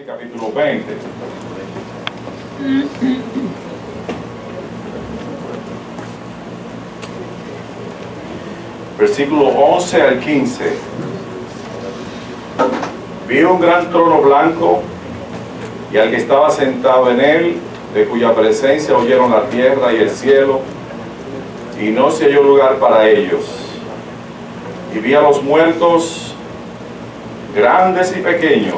Capítulo 20. Versículo 11 al 15. Vi un gran trono blanco y al que estaba sentado en él, de cuya presencia oyeron la tierra y el cielo, y no se halló lugar para ellos. Y vi a los muertos, grandes y pequeños,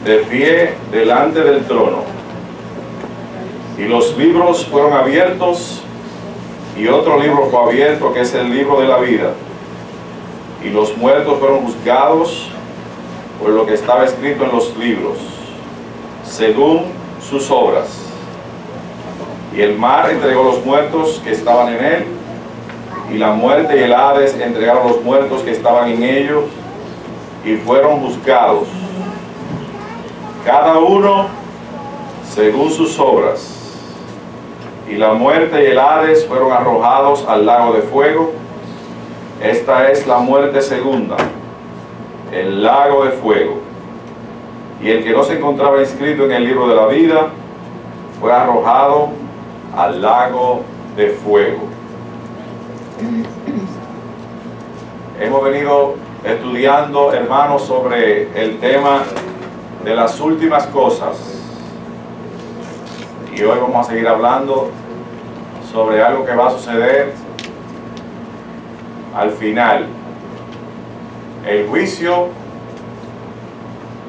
de pie delante del trono. Y los libros fueron abiertos, y otro libro fue abierto, que es el libro de la vida. Y los muertos fueron juzgados por lo que estaba escrito en los libros, según sus obras. Y el mar entregó los muertos que estaban en él, y la muerte y el Hades entregaron los muertos que estaban en ellos, y fueron juzgados, cada uno según sus obras. Y la muerte y el Hades fueron arrojados al lago de fuego. Esta es la muerte segunda, el lago de fuego. Y el que no se encontraba inscrito en el libro de la vida fue arrojado al lago de fuego. Hemos venido estudiando, hermanos, sobre el tema de las últimas cosas, y hoy vamos a seguir hablando sobre algo que va a suceder al final, el juicio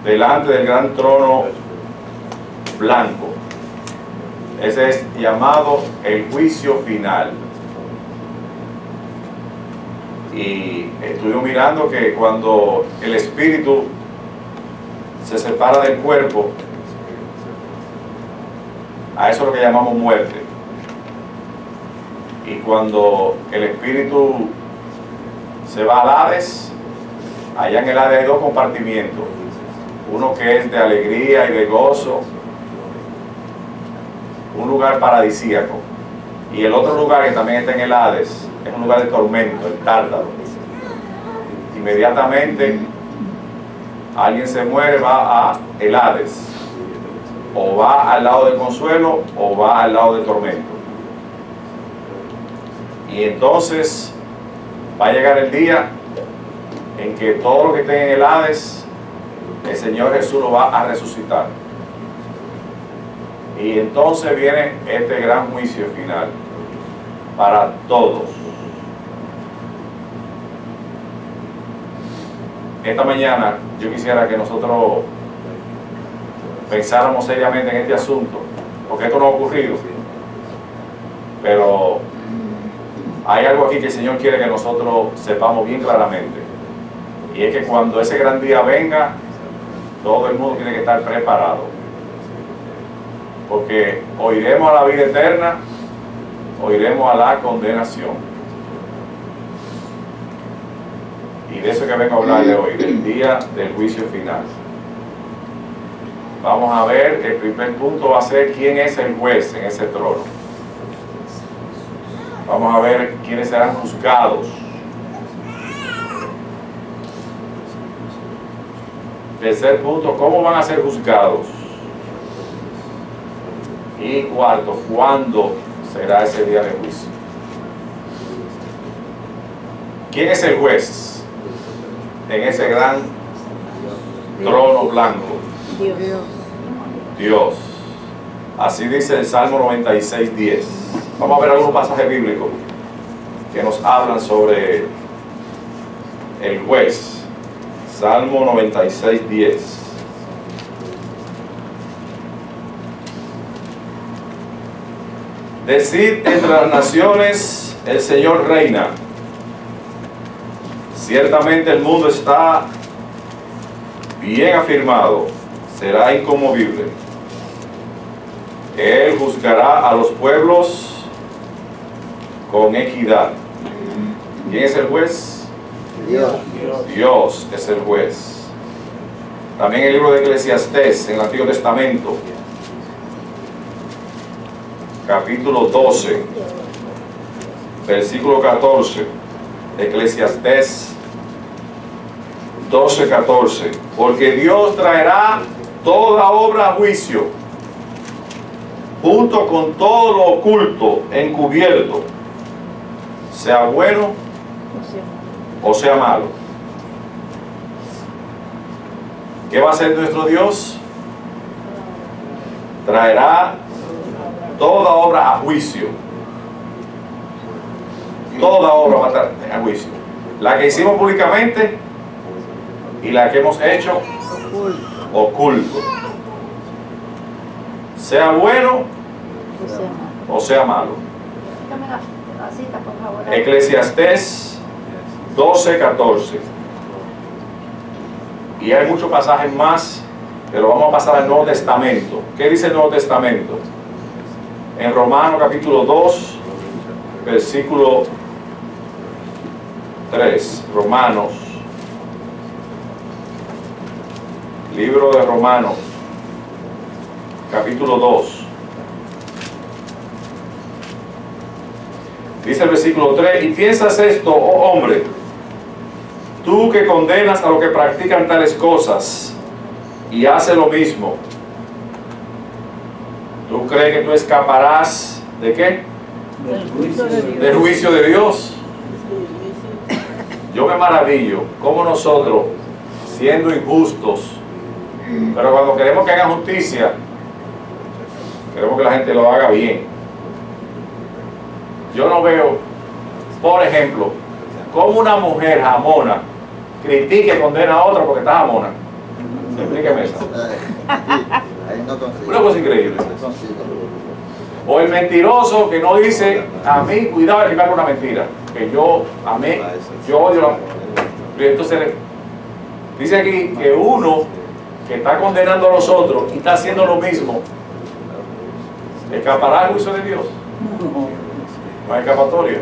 delante del gran trono blanco. Ese es llamado el juicio final. Y estuvimos mirando que cuando el espíritu se separa del cuerpo, a eso es lo que llamamos muerte. Y cuando el espíritu se va al Hades, allá en el Hades hay dos compartimientos, uno que es de alegría y de gozo, un lugar paradisíaco, y el otro lugar que también está en el Hades es un lugar de tormento, el Tártaro. Inmediatamente alguien se muere, va a el Hades, o va al lado del consuelo o va al lado del tormento. Y entonces va a llegar el día en que todo lo que esté en el Hades, el Señor Jesús lo va a resucitar. Y entonces viene este gran juicio final para todos. Esta mañana yo quisiera que nosotros pensáramos seriamente en este asunto, porque esto no ha ocurrido, pero hay algo aquí que el Señor quiere que nosotros sepamos bien claramente, y es que cuando ese gran día venga, todo el mundo tiene que estar preparado, porque o iremos a la vida eterna o iremos a la condenación. Y de eso que vengo a hablarle hoy, del día del juicio final. Vamos a ver, el primer punto va a ser quién es el juez en ese trono. Vamos a ver quiénes serán juzgados. Tercer punto, ¿cómo van a ser juzgados? Y cuarto, ¿cuándo será ese día de juicio? ¿Quién es el juez en ese gran trono blanco? Dios. Así dice el Salmo 96:10. Vamos a ver algunos pasajes bíblicos que nos hablan sobre el juez. Salmo 96:10. Decid entre las naciones, el Señor reina. Ciertamente el mundo está bien afirmado, será inconmovible. Él juzgará a los pueblos con equidad. ¿Quién es el juez? Dios. Dios es el juez. También el libro de Eclesiastés en el Antiguo Testamento, capítulo 12, versículo 14. Eclesiastés 12:14. Porque Dios traerá toda obra a juicio, junto con todo lo oculto, encubierto, sea bueno o sea malo. ¿Qué va a hacer nuestro Dios? Traerá toda obra a juicio. Toda obra va a estar a juicio. La que hicimos públicamente y la que hemos hecho oculto. Sea bueno o sea malo. Eclesiastés 12:14. Y hay muchos pasajes más, pero vamos a pasar al Nuevo Testamento. ¿Qué dice el Nuevo Testamento? En Romanos capítulo 2, versículo 3. Romanos. Libro de Romanos, capítulo 2. Dice el versículo 3, y piensas esto, oh hombre, tú que condenas a los que practican tales cosas y haces lo mismo, ¿tú crees que tú escaparás de qué? Del juicio de Dios. Yo me maravillo cómo nosotros, siendo injustos, pero cuando queremos que hagan justicia, queremos que la gente lo haga bien. Yo no veo, por ejemplo, cómo una mujer jamona critica y condena a otra porque está jamona. Explíqueme eso. Una cosa increíble. O el mentiroso que no dice, a mí, cuidado de explicar una mentira, que yo odio la... Entonces, dice aquí que uno que está condenando a los otros y está haciendo lo mismo, ¿escapará el juicio de Dios? No hay escapatoria.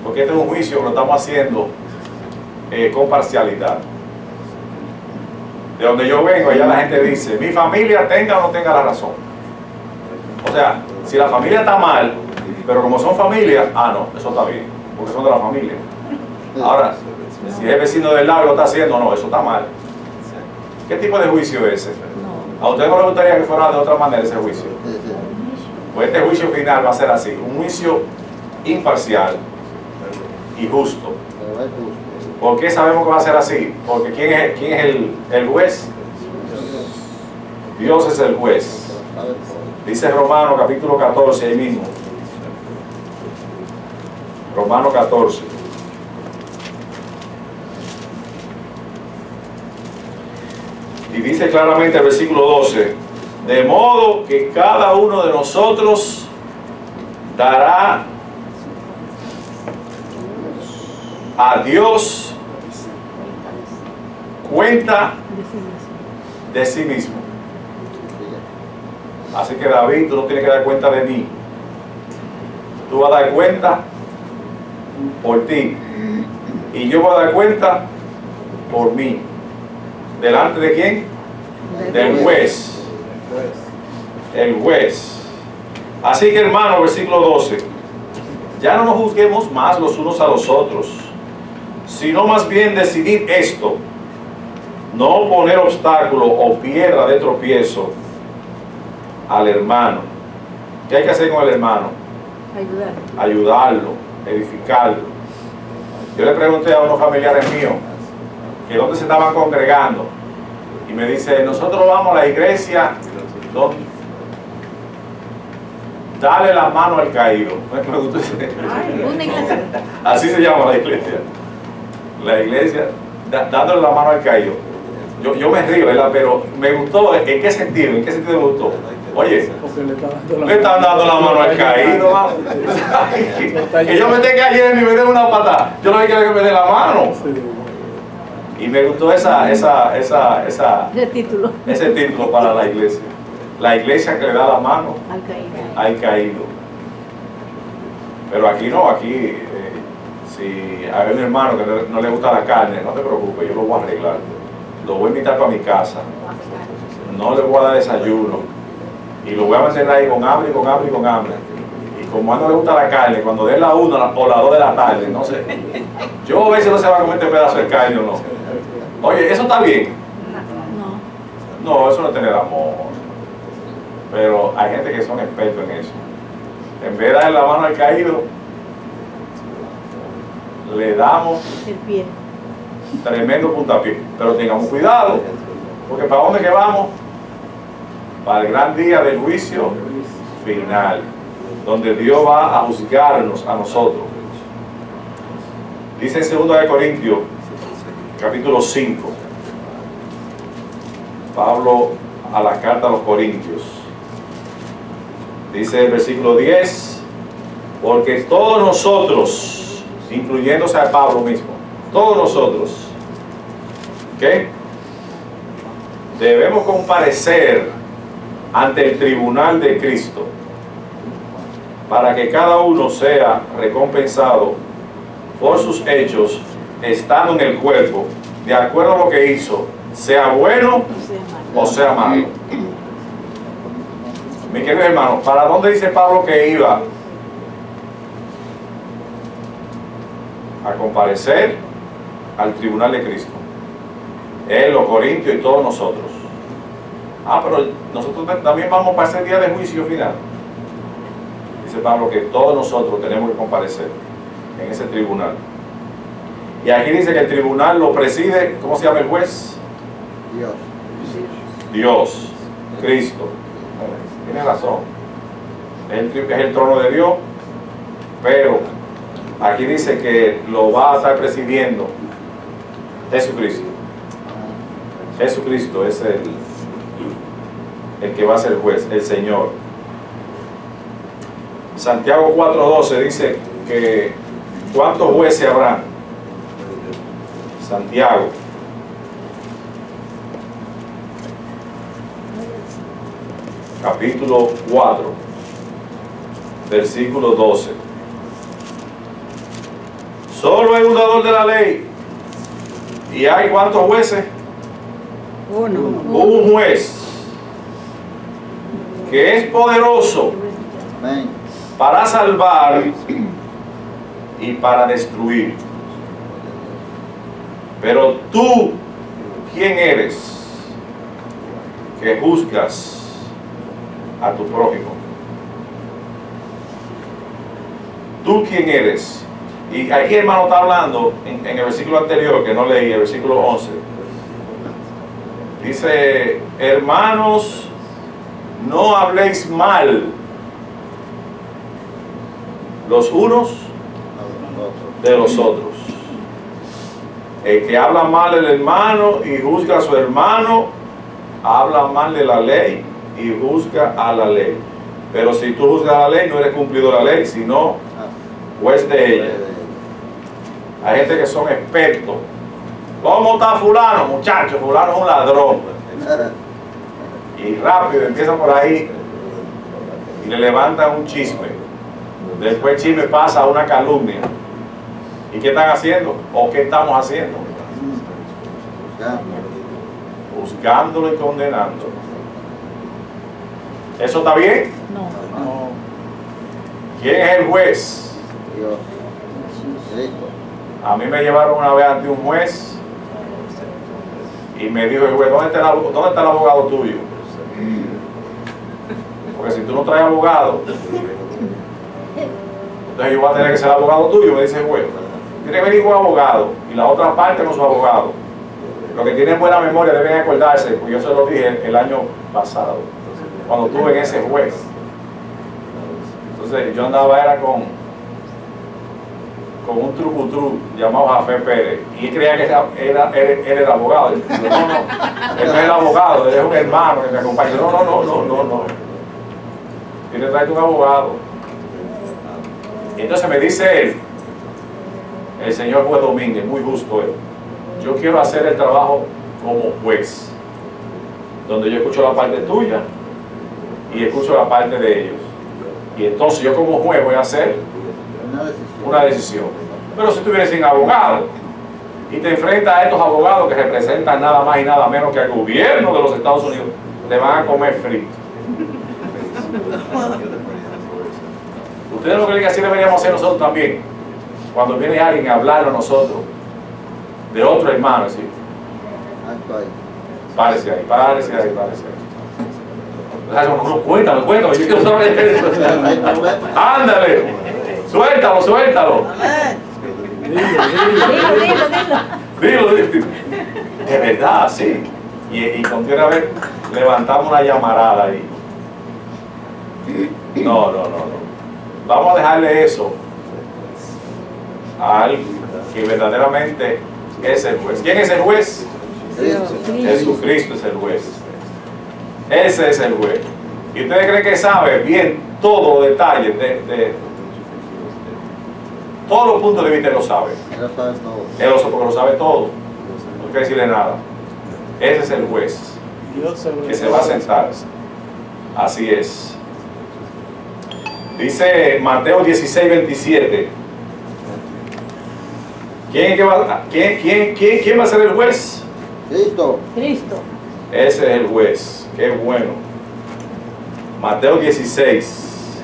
Porque este es un juicio que lo estamos haciendo con parcialidad. De donde yo vengo, allá la gente dice, mi familia tenga o no tenga la razón. O sea, si la familia está mal, pero como son familia, no, eso está bien, porque son de la familia. Ahora, si es el vecino del lado y lo está haciendo, no, eso está mal. ¿Qué tipo de juicio es ese? ¿A usted no le gustaría que fuera de otra manera ese juicio? Pues este juicio final va a ser así, un juicio imparcial y justo. ¿Por qué sabemos que va a ser así? Porque ¿quién es el juez? Dios es el juez. Dice Romanos capítulo 14 ahí mismo. Romanos 14. Y dice claramente el versículo 12, de modo que cada uno de nosotros dará a Dios cuenta de sí mismo. Así que David, tú no tienes que dar cuenta de mí. Tú vas a dar cuenta por ti. Y yo voy a dar cuenta por mí. ¿Delante de quién? Del juez. El juez. Así que, hermano, versículo 12. Ya no nos juzguemos más los unos a los otros, sino más bien decidid esto: no poner obstáculo o piedra de tropiezo al hermano. ¿Qué hay que hacer con el hermano? Ayudarlo, edificarlo. Yo le pregunté a unos familiares míos que dónde se estaban congregando y me dice, nosotros vamos a la iglesia donde dale la mano al caído. Me gustó ese. Así se llama la iglesia. La iglesia dándole la mano al caído. Yo me río, ¿verdad? Pero me gustó. ¿En qué sentido? ¿En qué sentido me gustó? Oye, le están dando la mano al caído, vamos. Que yo me esté cayendo y me den una patada. Yo no quiero que me dé la mano. Y me gustó ese título para la iglesia. La iglesia que le da la mano al caído. Pero aquí no, aquí si hay un hermano que no le gusta la carne, no te preocupes, yo lo voy a arreglar. Lo voy a invitar para mi casa. No le voy a dar desayuno. Y lo voy a mantener ahí con hambre y con hambre y con hambre. Y como a él no le gusta la carne, cuando dé la 1 o la 2 de la tarde, no sé. Yo a veces no se va a comer este pedazo de carne o no. Oye, eso está bien. No, eso no es tener amor. Pero hay gente que son expertos en eso. En vez de darle la mano al caído, le damos El pie. tremendo puntapié. Pero tengamos cuidado, porque ¿para dónde que vamos? Para el gran día del juicio final, donde Dios va a juzgarnos a nosotros. Dice en 2 Corintios, capítulo 5, Pablo a la carta a los Corintios. Dice el versículo 10, porque todos nosotros, incluyéndose a Pablo mismo, todos nosotros, ¿qué? Debemos comparecer ante el tribunal de Cristo para que cada uno sea recompensado por sus hechos estando en el cuerpo, de acuerdo a lo que hizo, sea bueno o sea malo. Mi querido hermano, ¿para dónde dice Pablo que iba? A comparecer al tribunal de Cristo. Él, los corintios y todos nosotros. Ah, pero nosotros también vamos para ese día de juicio final. Dice Pablo que todos nosotros tenemos que comparecer en ese tribunal. Y aquí dice que el tribunal lo preside, ¿cómo se llama el juez? Dios. Dios, Cristo. Tiene razón. Es el trono de Dios, pero aquí dice que lo va a estar presidiendo Jesucristo. Jesucristo es el que va a ser juez, el Señor. Santiago 4:12 dice que ¿cuántos jueces habrán? Santiago. Capítulo 4, versículo 12. Solo hay un dador de la ley. ¿Y hay cuántos jueces? Uno. Un juez que es poderoso Amén. para salvar y para destruir. Pero tú, ¿quién eres que juzgas a tu prójimo? ¿Tú quién eres? Y aquí, hermano, está hablando en el versículo anterior que no leí, el versículo 11. Dice, hermanos, no habléis mal los unos de los otros. El que habla mal del hermano y juzga a su hermano, habla mal de la ley y juzga a la ley. Pero si tú juzgas a la ley, no eres cumplidor de la ley, sino juez de ella. Hay gente que son expertos. ¿Cómo está fulano? Muchacho, fulano es un ladrón. Y rápido empiezan por ahí y le levantan un chisme. Después el chisme pasa a una calumnia. ¿Y qué están haciendo? ¿O qué estamos haciendo? Juzgándolo y condenándolo. ¿Eso está bien? No. ¿Quién es el juez? Dios. Sí. A mí me llevaron una vez ante un juez y me dijo el juez, ¿dónde está el abogado tuyo? Porque si tú no traes abogado, entonces yo voy a tener que ser abogado tuyo, me dice el juez. Tiene que venir un abogado y la otra parte no es su abogado. Los que tienen buena memoria deben acordarse, porque yo se lo dije el año pasado, cuando estuve en ese juez. Entonces yo andaba era con un trucutru llamado Jafé Pérez y él creía que él era el abogado. Yo, no, él no es el abogado, él es un hermano que me acompaña. No. Tiene que traerte un abogado. Y entonces me dice él, el señor juez Domínguez, muy justo él, yo quiero hacer el trabajo como juez, donde yo escucho la parte tuya y escucho la parte de ellos. Y entonces yo como juez voy a hacer una decisión. Pero si tú vienes sin abogado y te enfrentas a estos abogados que representan nada más y nada menos que al gobierno de los Estados Unidos, te van a comer frito. Ustedes lo que así deberíamos hacer nosotros también. Cuando viene alguien a hablar a nosotros de otro hermano, ¿sí? Párese ahí, párese ahí, párese ahí. No, cuéntame, yo quiero saber eso. Ándale, suéltalo, suéltalo. Dilo. De verdad, sí. Y contiene, a ver, levantamos una llamarada ahí. No. Vamos a dejarle eso al que verdaderamente es el juez. ¿Quién es el juez? Jesucristo es el juez. Ese es el juez. ¿Y ustedes creen que sabe bien todos los detalles de todos los puntos de vista? Él lo sabe. Él lo sabe todo. Porque lo sabe todo. No hay que decirle nada. Ese es el juez que se va a sentar. Así es. Dice Mateo 16:27. ¿Quién va a ser el juez? Cristo. Ese es el juez. Qué bueno. Mateo 16.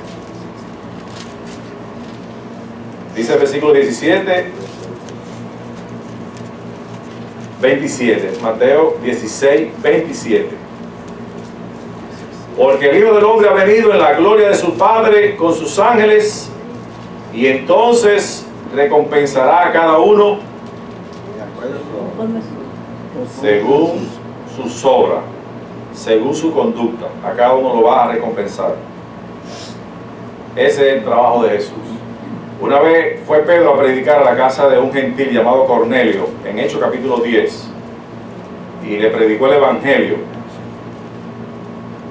Dice el versículo 17. 27. Mateo 16:27. Porque el Hijo del Hombre ha venido en la gloria de su Padre con sus ángeles, y entonces recompensará a cada uno según sus obras, según su conducta. A cada uno lo va a recompensar. Ese es el trabajo de Jesús. Una vez fue Pedro a predicar a la casa de un gentil llamado Cornelio, en Hechos capítulo 10, y le predicó el evangelio.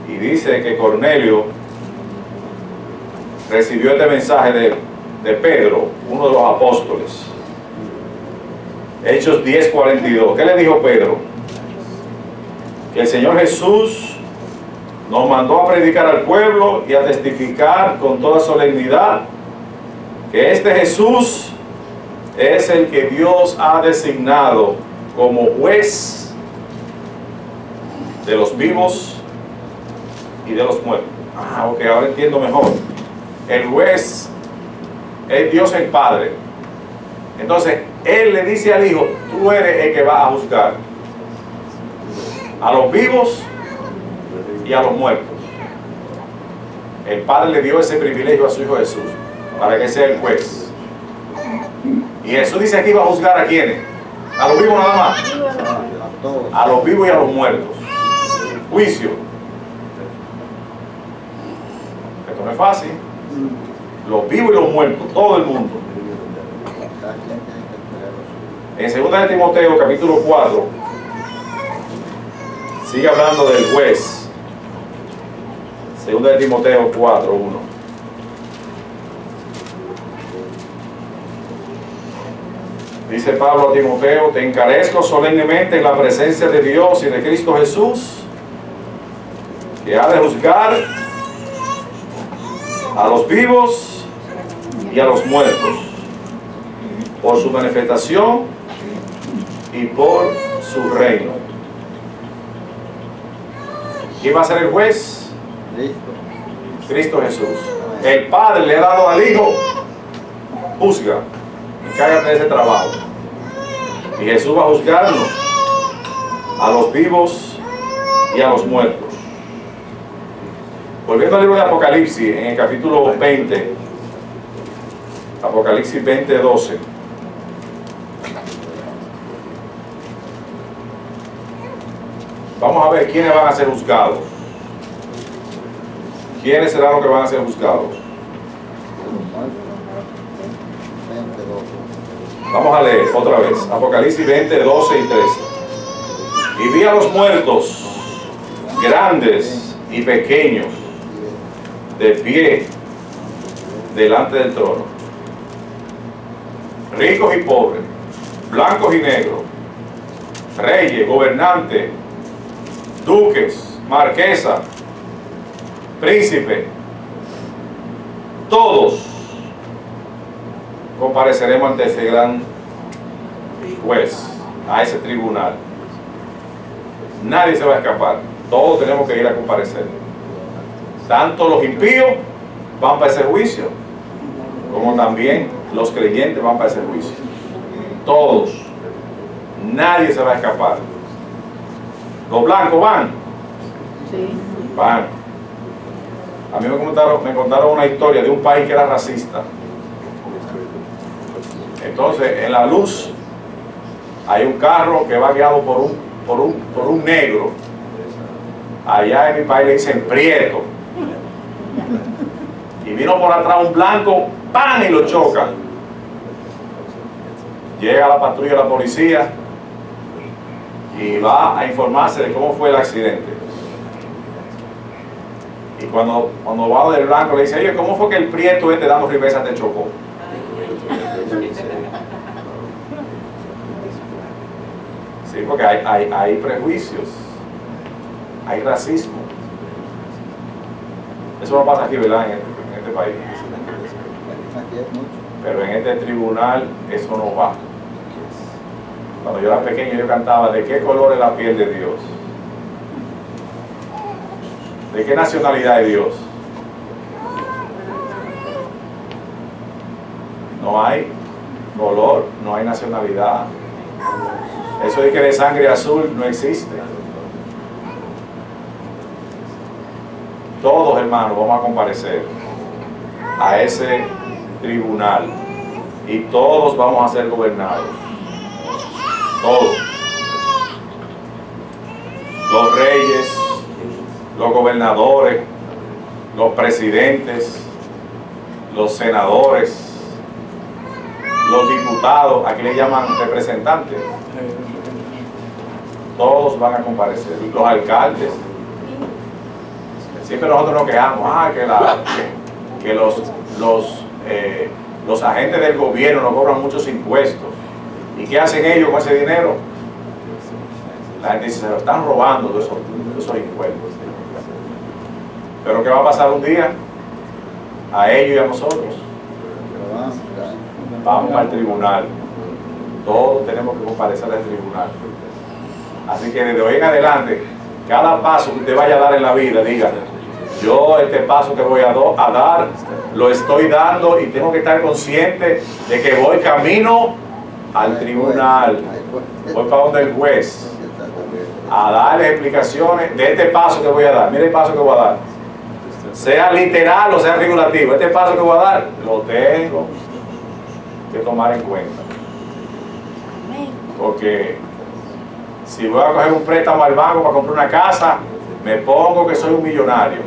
Y dice que Cornelio recibió este mensaje de Pedro, uno de los apóstoles. Hechos 10:42. ¿Qué le dijo Pedro? Que el Señor Jesús nos mandó a predicar al pueblo y a testificar con toda solemnidad que este Jesús es el que Dios ha designado como juez de los vivos y de los muertos. Ok, ahora entiendo mejor. El juez es Dios el Padre. Entonces, Él le dice al Hijo: tú eres el que va a juzgar a los vivos y a los muertos. El Padre le dio ese privilegio a su Hijo Jesús, para que sea el juez. Y Jesús dice aquí: va a juzgar a quiénes. A los vivos nada más. A los vivos y a los muertos. Juicio. Esto no es fácil. Los vivos y los muertos, todo el mundo. En 2 de Timoteo capítulo 4 sigue hablando del juez. 2 de Timoteo 4:1. Dice Pablo a Timoteo: te encarezco solemnemente en la presencia de Dios y de Cristo Jesús, que ha de juzgar a los vivos y a los muertos por su manifestación y por su reino. ¿Quién va a ser el juez? Cristo Jesús. El Padre le ha dado al Hijo: juzga, encárgate de ese trabajo. Y Jesús va a juzgarnos a los vivos y a los muertos. Volviendo al libro de Apocalipsis, en el capítulo 20, Apocalipsis 20:12. Vamos a ver quiénes van a ser juzgados. ¿Quiénes serán los que van a ser juzgados? Vamos a leer otra vez. Apocalipsis 20:12 y 13. Y vi a los muertos, grandes y pequeños, de pie delante del trono, ricos y pobres, blancos y negros, reyes, gobernantes, duques, marquesas, príncipes. Todos compareceremos ante ese gran juez, a ese tribunal. Nadie se va a escapar. Todos tenemos que ir a comparecer. Tanto los impíos van para ese juicio, como también los creyentes van para ese juicio. Todos. Nadie se va a escapar. Los blancos van. Sí. Van. A mí me contaron una historia de un país que era racista. Entonces, en la luz hay un carro que va guiado por un negro. Allá en mi país le dicen prieto. Y vino por atrás un blanco, ¡pam! Y lo choca. Llega la patrulla de la policía y va a informarse de cómo fue el accidente. Y cuando va del blanco le dice, oye, ¿cómo fue que el prieto dando reversa te chocó? Sí, porque hay prejuicios, hay racismo. Eso no pasa aquí, ¿verdad? En este país. Aquí es mucho. Pero en este tribunal eso no va. Cuando yo era pequeño yo cantaba, ¿de qué color es la piel de Dios? ¿De qué nacionalidad es Dios? No hay color, no hay nacionalidad. Eso de que de sangre azul no existe. Todos, hermanos, vamos a comparecer a ese tribunal y todos vamos a ser gobernados. Todos. Los reyes, los gobernadores, los presidentes, los senadores, los diputados, aquí le llaman representantes. Todos van a comparecer. Los alcaldes. Siempre nosotros nos quejamos, que los agentes del gobierno nos cobran muchos impuestos. ¿Y qué hacen ellos con ese dinero? La gente dice, se lo están robando de esos impuestos. Pero ¿qué va a pasar un día? A ellos y a nosotros. Vamos al tribunal. Todos tenemos que comparecer al tribunal. Así que desde hoy en adelante, cada paso que usted vaya a dar en la vida, diga, yo este paso que voy a dar, lo estoy dando y tengo que estar consciente de que voy camino al tribunal. Voy para donde el juez a darle explicaciones de este paso que voy a dar. Mire el paso que voy a dar. Sea literal o sea figurativo. Este paso que voy a dar, lo tengo que tomar en cuenta. Porque si voy a coger un préstamo al banco para comprar una casa, me pongo que soy un millonario.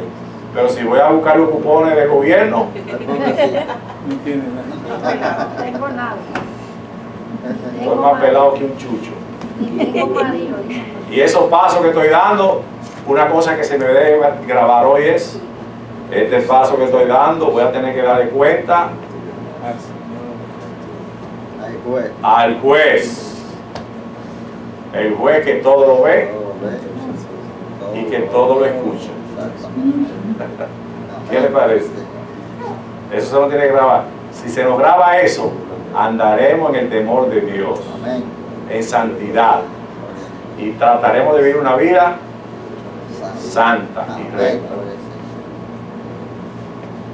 Pero si voy a buscar los cupones del gobierno, No tengo nada. estoy más pelado que un chucho. Tengo marido. Y esos pasos que estoy dando, una cosa que se me debe grabar hoy es, este paso que estoy dando, voy a tener que darle cuenta al juez. El juez que todo lo ve y que todo lo escucha. ¿Qué le parece? Eso se lo tiene que grabar. Si se nos graba eso, andaremos en el temor de Dios, en santidad, y trataremos de vivir una vida santa y recta.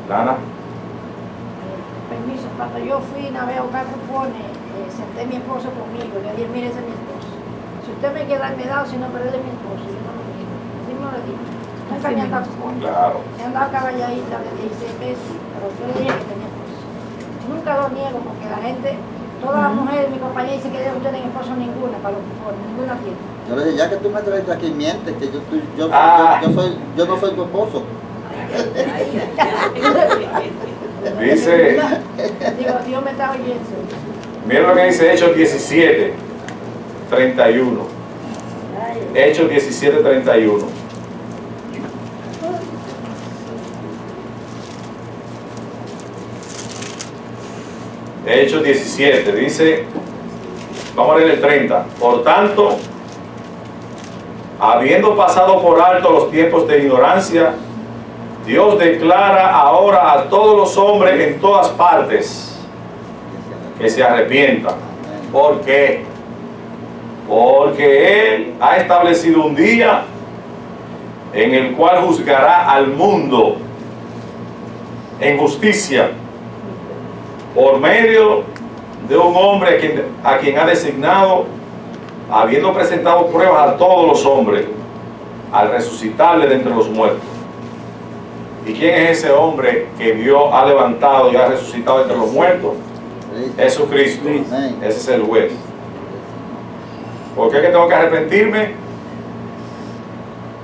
Lana. Permiso, cuando yo fui a ver a buscar cupones, senté a mi esposo conmigo y le dije, mire, ese es mi esposo. Si usted me queda, me da, o si no, perderé mi esposo. Y yo no lo digo. Así me lo digo. Nunca me han dado cupones. Claro. Me han dado caballadita de 16 pesos, pero yo le dije que tenía esposo. Nunca lo niego porque la gente, todas las mujeres, mi compañera dice que ellos no tienen esposo ninguna para los cupones, ninguna tiene. Yo le dije, ya que tú me traes aquí, miente, que yo no soy tu esposo. Dice, Digo, Dios me está oyendo. mira lo que dice Hechos 17, 31. Hechos 17, 31. Hechos 17, dice, vamos a leer el 30. Por tanto, habiendo pasado por alto los tiempos de ignorancia, Dios declara ahora a todos los hombres en todas partes que se arrepientan. ¿Por qué? Porque Él ha establecido un día en el cual juzgará al mundo en justicia por medio de un hombre a quien ha designado habiendo presentado pruebas a todos los hombres, al resucitarle de entre los muertos. ¿Y quién es ese hombre que Dios ha levantado y ha resucitado de entre los muertos? Jesucristo. Ese es el juez. ¿Por qué que tengo que arrepentirme?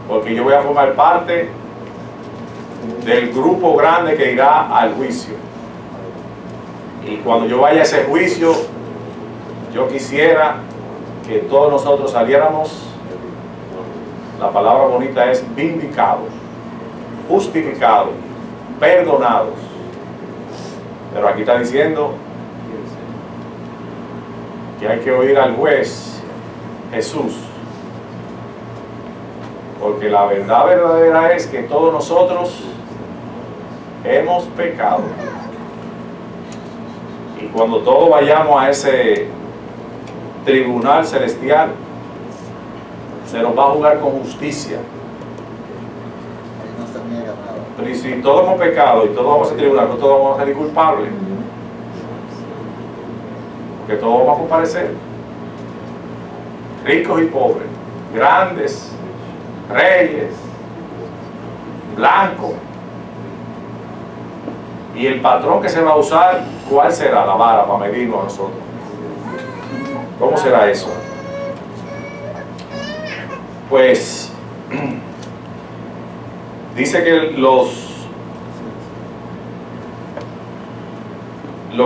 Porque yo voy a formar parte del grupo grande que irá al juicio. Y cuando yo vaya a ese juicio, yo quisiera que todos nosotros saliéramos, la palabra bonita es vindicados, justificados, perdonados. Pero aquí está diciendo que hay que oír al juez Jesús, porque la verdad verdadera es que todos nosotros hemos pecado. Y cuando todos vayamos a ese tribunal celestial, se nos va a juzgar con justicia. No se niega nada. Pero si todos hemos pecado y todos vamos a ese tribunal, pues todos vamos a ser culpables, porque todos vamos a comparecer, ricos y pobres, grandes, reyes, blancos. Y el patrón que se va a usar, ¿cuál será? La vara para medirnos a nosotros. ¿Cómo será eso? Pues dice que los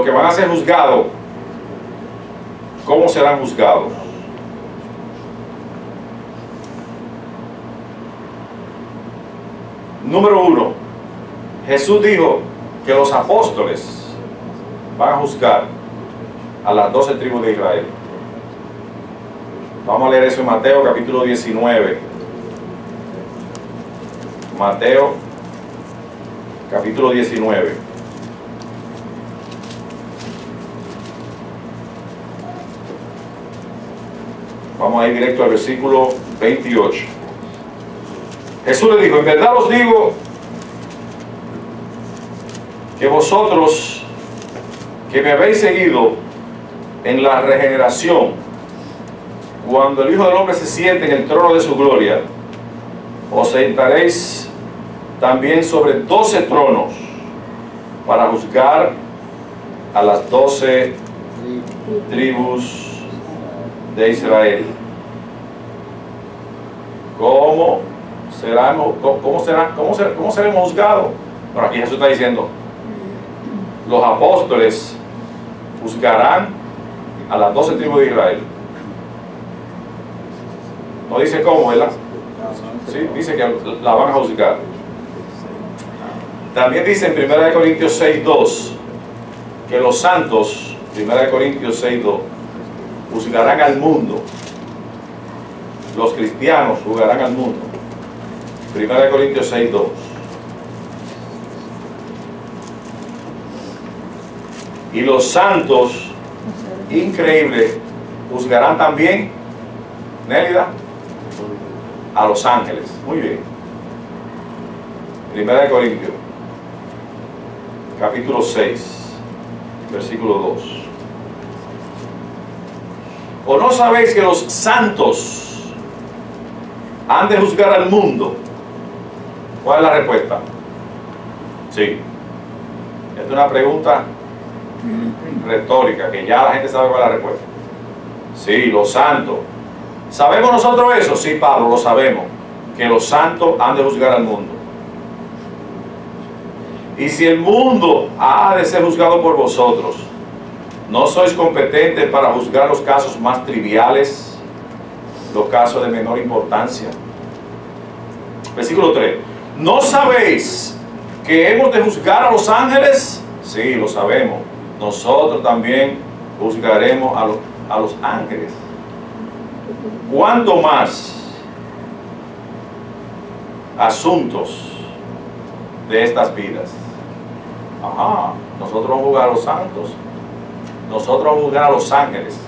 que van a ser juzgados, ¿cómo serán juzgados? Número 1, Jesús dijo que los apóstoles van a juzgar a las 12 tribus de Israel. Vamos a leer eso en Mateo capítulo 19. Mateo capítulo 19. Vamos a ir directo al versículo 28. Jesús le dijo: en verdad os digo que vosotros que me habéis seguido en la regeneración, cuando el Hijo del Hombre se siente en el trono de su gloria, os sentaréis también sobre 12 tronos para juzgar a las 12 tribus de Israel. ¿Cómo seremos juzgados? Bueno, aquí Jesús está diciendo: los apóstoles juzgarán a las 12 tribus de Israel. No dice cómo, ¿verdad? Sí, dice que la van a juzgar. También dice en 1 Corintios 6:2 que los santos, 1 Corintios 6:2, juzgarán al mundo. Los cristianos juzgarán al mundo. 1 Corintios 6:2. Y los santos, increíble, juzgarán también, Nélida, a los ángeles. Muy bien. 1 Corintios capítulo 6 versículo 2. ¿O no sabéis que los santos han de juzgar al mundo? ¿Cuál es la respuesta? Sí. Esta es una pregunta retórica, que ya la gente sabe cuál es la respuesta. Sí, los santos. ¿Sabemos nosotros eso? Sí, Pablo, lo sabemos, que los santos han de juzgar al mundo. Y si el mundo ha de ser juzgado por vosotros, ¿no sois competentes para juzgar los casos más triviales, los casos de menor importancia? Versículo 3. ¿No sabéis que hemos de juzgar a los ángeles? Sí, lo sabemos. Nosotros también juzgaremos a los ángeles. ¿Cuánto más asuntos de estas vidas? Ajá, nosotros vamos a juzgar a los santos, nosotros vamos a juzgar a los ángeles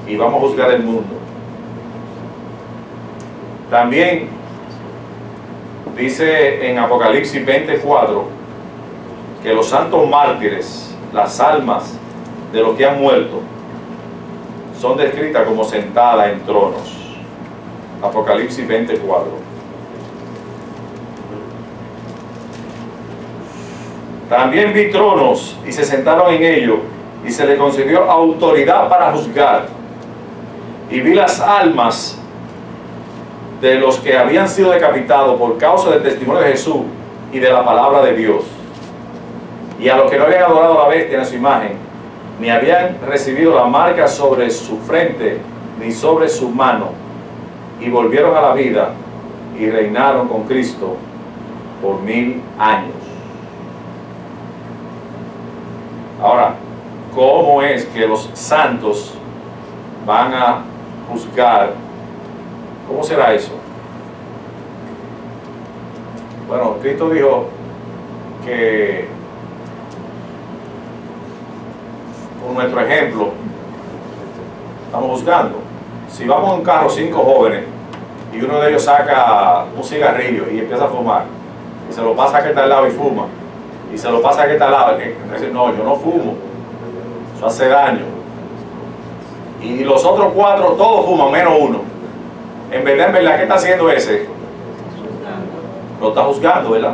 y vamos a juzgar el mundo. También dice en Apocalipsis 24 que los santos mártires, las almas de los que han muerto, son descritas como sentadas en tronos. Apocalipsis 24. También vi tronos y se sentaron en ellos y se les concedió autoridad para juzgar. Y vi las almas de los que habían sido decapitados por causa del testimonio de Jesús y de la palabra de Dios. Y a los que no habían adorado a la bestia en su imagen, ni habían recibido la marca sobre su frente ni sobre su mano, y volvieron a la vida y reinaron con Cristo por 1000 años. Ahora, ¿cómo es que los santos van a juzgar? ¿Cómo será eso? Bueno, Cristo dijo que con nuestro ejemplo estamos juzgando. Si vamos en un carro 5 jóvenes y uno de ellos saca un cigarrillo y empieza a fumar y se lo pasa a aquel tal lado y fuma, y se lo pasa a aquel tal lado, entonces no, yo no fumo, eso hace daño, y los otros 4 todos fuman menos uno. En verdad, ¿qué está haciendo ese? Lo está juzgando, ¿verdad?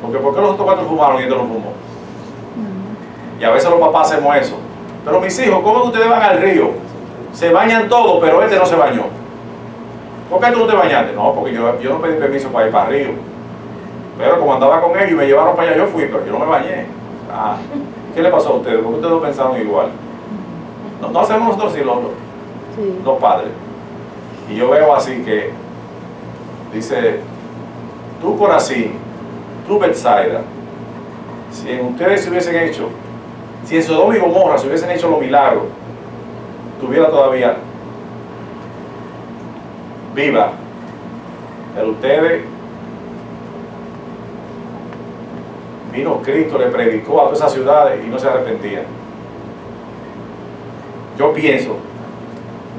Porque ¿por qué los otros 4 fumaron y este no fumó? Y a veces los papás hacemos eso. Pero mis hijos, ¿cómo ustedes van al río? Se bañan todos, pero este no se bañó. ¿Por qué tú no te bañaste? No, porque yo no pedí permiso para ir para el río. Pero como andaba con ellos y me llevaron para allá, yo fui, pero yo no me bañé. Ah, ¿qué le pasó a ustedes? ¿Por qué ustedes no pensaron igual? No hacemos nosotros así los padres. Y yo veo así que dice, tú Corazín, tú Betsaida, si en ustedes se hubiesen hecho, si en Sodoma y Gomorra se hubiesen hecho los milagros, tuviera todavía viva, pero ustedes, vino Cristo, le predicó a todas esas ciudades y no se arrepentían. Yo pienso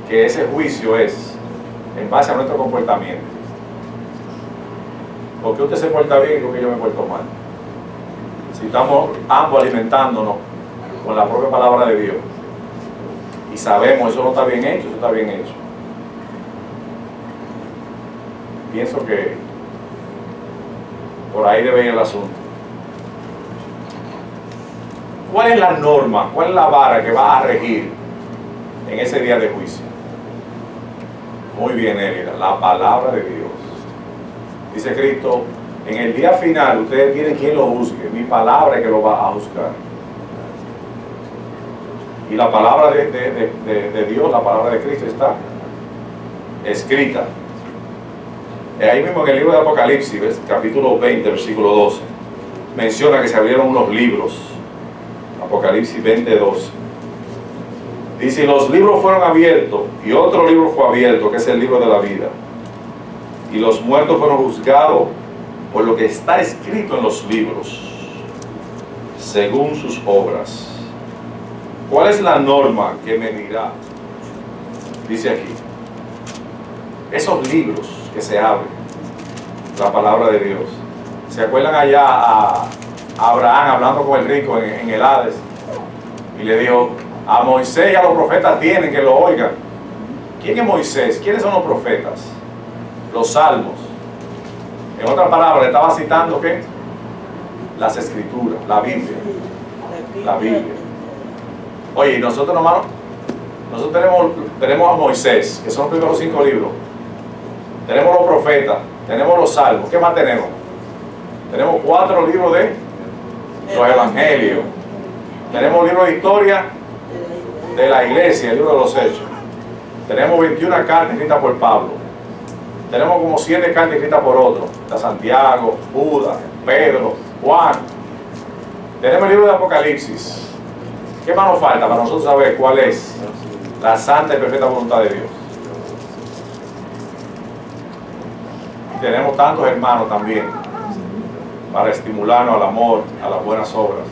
que ese juicio es en base a nuestro comportamiento. ¿Por qué usted se porta bien y por qué yo me porto mal? Si estamos ambos alimentándonos con la propia palabra de Dios y sabemos eso no está bien hecho, eso está bien hecho. Pienso que por ahí debe ir el asunto. ¿Cuál es la norma? ¿Cuál es la vara que va a regir en ese día de juicio? Muy bien, Elida, la palabra de Dios. Dice Cristo, en el día final ustedes tienen quien lo juzgue, mi palabra es que lo va a juzgar. Y la palabra de Dios, la palabra de Cristo está escrita. Ahí mismo en el libro de Apocalipsis, capítulo 20, versículo 12, menciona que se abrieron unos libros. Apocalipsis 20, 12. Dice, los libros fueron abiertos y otro libro fue abierto, que es el libro de la vida. Y los muertos fueron juzgados por lo que está escrito en los libros, según sus obras. ¿Cuál es la norma que medirá? Dice aquí, esos libros que se abren, la palabra de Dios. ¿Se acuerdan allá a Abraham hablando con el rico en el Hades? Y le dijo, a Moisés y a los profetas tienen que lo oigan. ¿Quién es Moisés? ¿Quiénes son los profetas? Los salmos. En otras palabras, le estaba citando ¿qué? Las escrituras, la Biblia. La Biblia. Oye, y nosotros hermanos, nosotros tenemos a Moisés, que son los primeros 5 libros. Tenemos los profetas, tenemos los salmos. ¿Qué más tenemos? Tenemos 4 libros de los evangelios. Tenemos un libro de historia de la iglesia, el libro de los hechos. Tenemos 21 cartas escritas por Pablo. Tenemos como 7 cartas escritas por otros. Está Santiago, Judas, Pedro, Juan. Tenemos el libro de Apocalipsis. ¿Qué más nos falta para nosotros saber cuál es la santa y perfecta voluntad de Dios? Y tenemos tantos hermanos también para estimularnos al amor, a las buenas obras.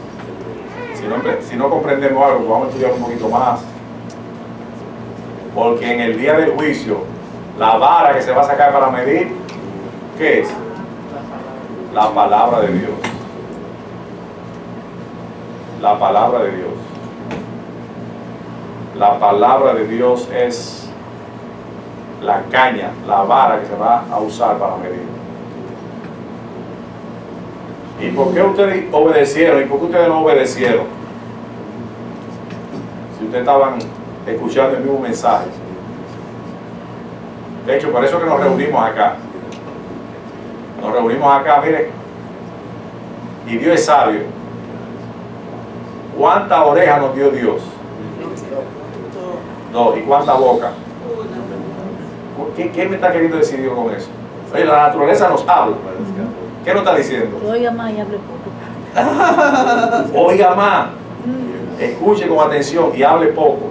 Si no comprendemos algo, vamos a estudiar un poquito más. Porque en el día del juicio, la vara que se va a sacar para medir, ¿qué es? La palabra de Dios. La palabra de Dios. la palabra de Dios es la caña, la vara que se va a usar para medir. ¿Y por qué ustedes obedecieron? ¿Y por qué ustedes no obedecieron? Si ustedes estaban escuchando el mismo mensaje. De hecho, por eso que nos reunimos acá. Nos reunimos acá, miren. Y Dios es sabio. ¿Cuántas orejas nos dio Dios? No, ¿y cuánta boca? ¿Qué me está queriendo decir Dios con eso? Oye, la naturaleza nos habla. ¿Qué nos está diciendo? Oiga más y hable poco. Oiga más. Escuche con atención y hable poco.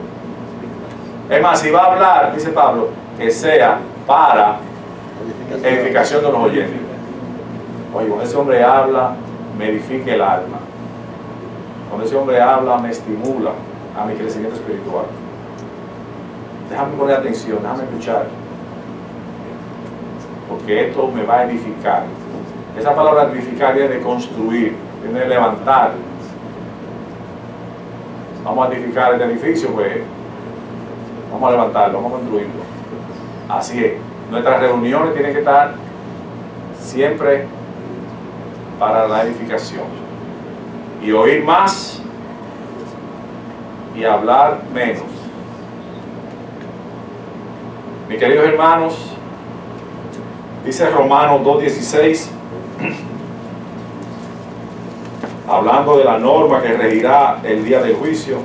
Es más, si va a hablar, dice Pablo, que sea para edificación de los oyentes. Oye, cuando ese hombre habla, me edifica el alma. Cuando ese hombre habla, me estimula a mi crecimiento espiritual. Déjame poner atención, déjame escuchar. Porque esto me va a edificar. Esa palabra edificar viene de construir, viene de levantar. Vamos a edificar este edificio, pues vamos a levantarlo, vamos a construirlo. Así es. Nuestras reuniones tienen que estar siempre para la edificación. Y oír más y hablar menos. Mis queridos hermanos, dice Romanos 2:16, hablando de la norma que regirá el día del juicio,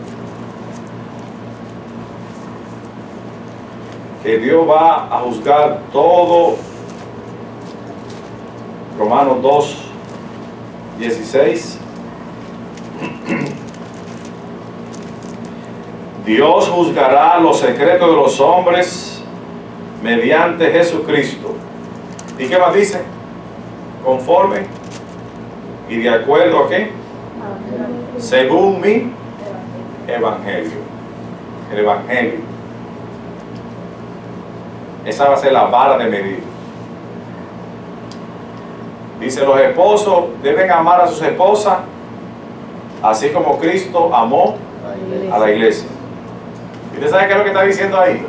que Dios va a juzgar todo. Romanos 2:16. Dios juzgará los secretos de los hombres mediante Jesucristo. ¿Y qué más dice? Conforme y de acuerdo a qué? Según mi evangelio. El evangelio. Esa va a ser la vara de medir. Dice, los esposos deben amar a sus esposas así como Cristo amó a la iglesia. ¿Y usted sabe qué es lo que está diciendo ahí?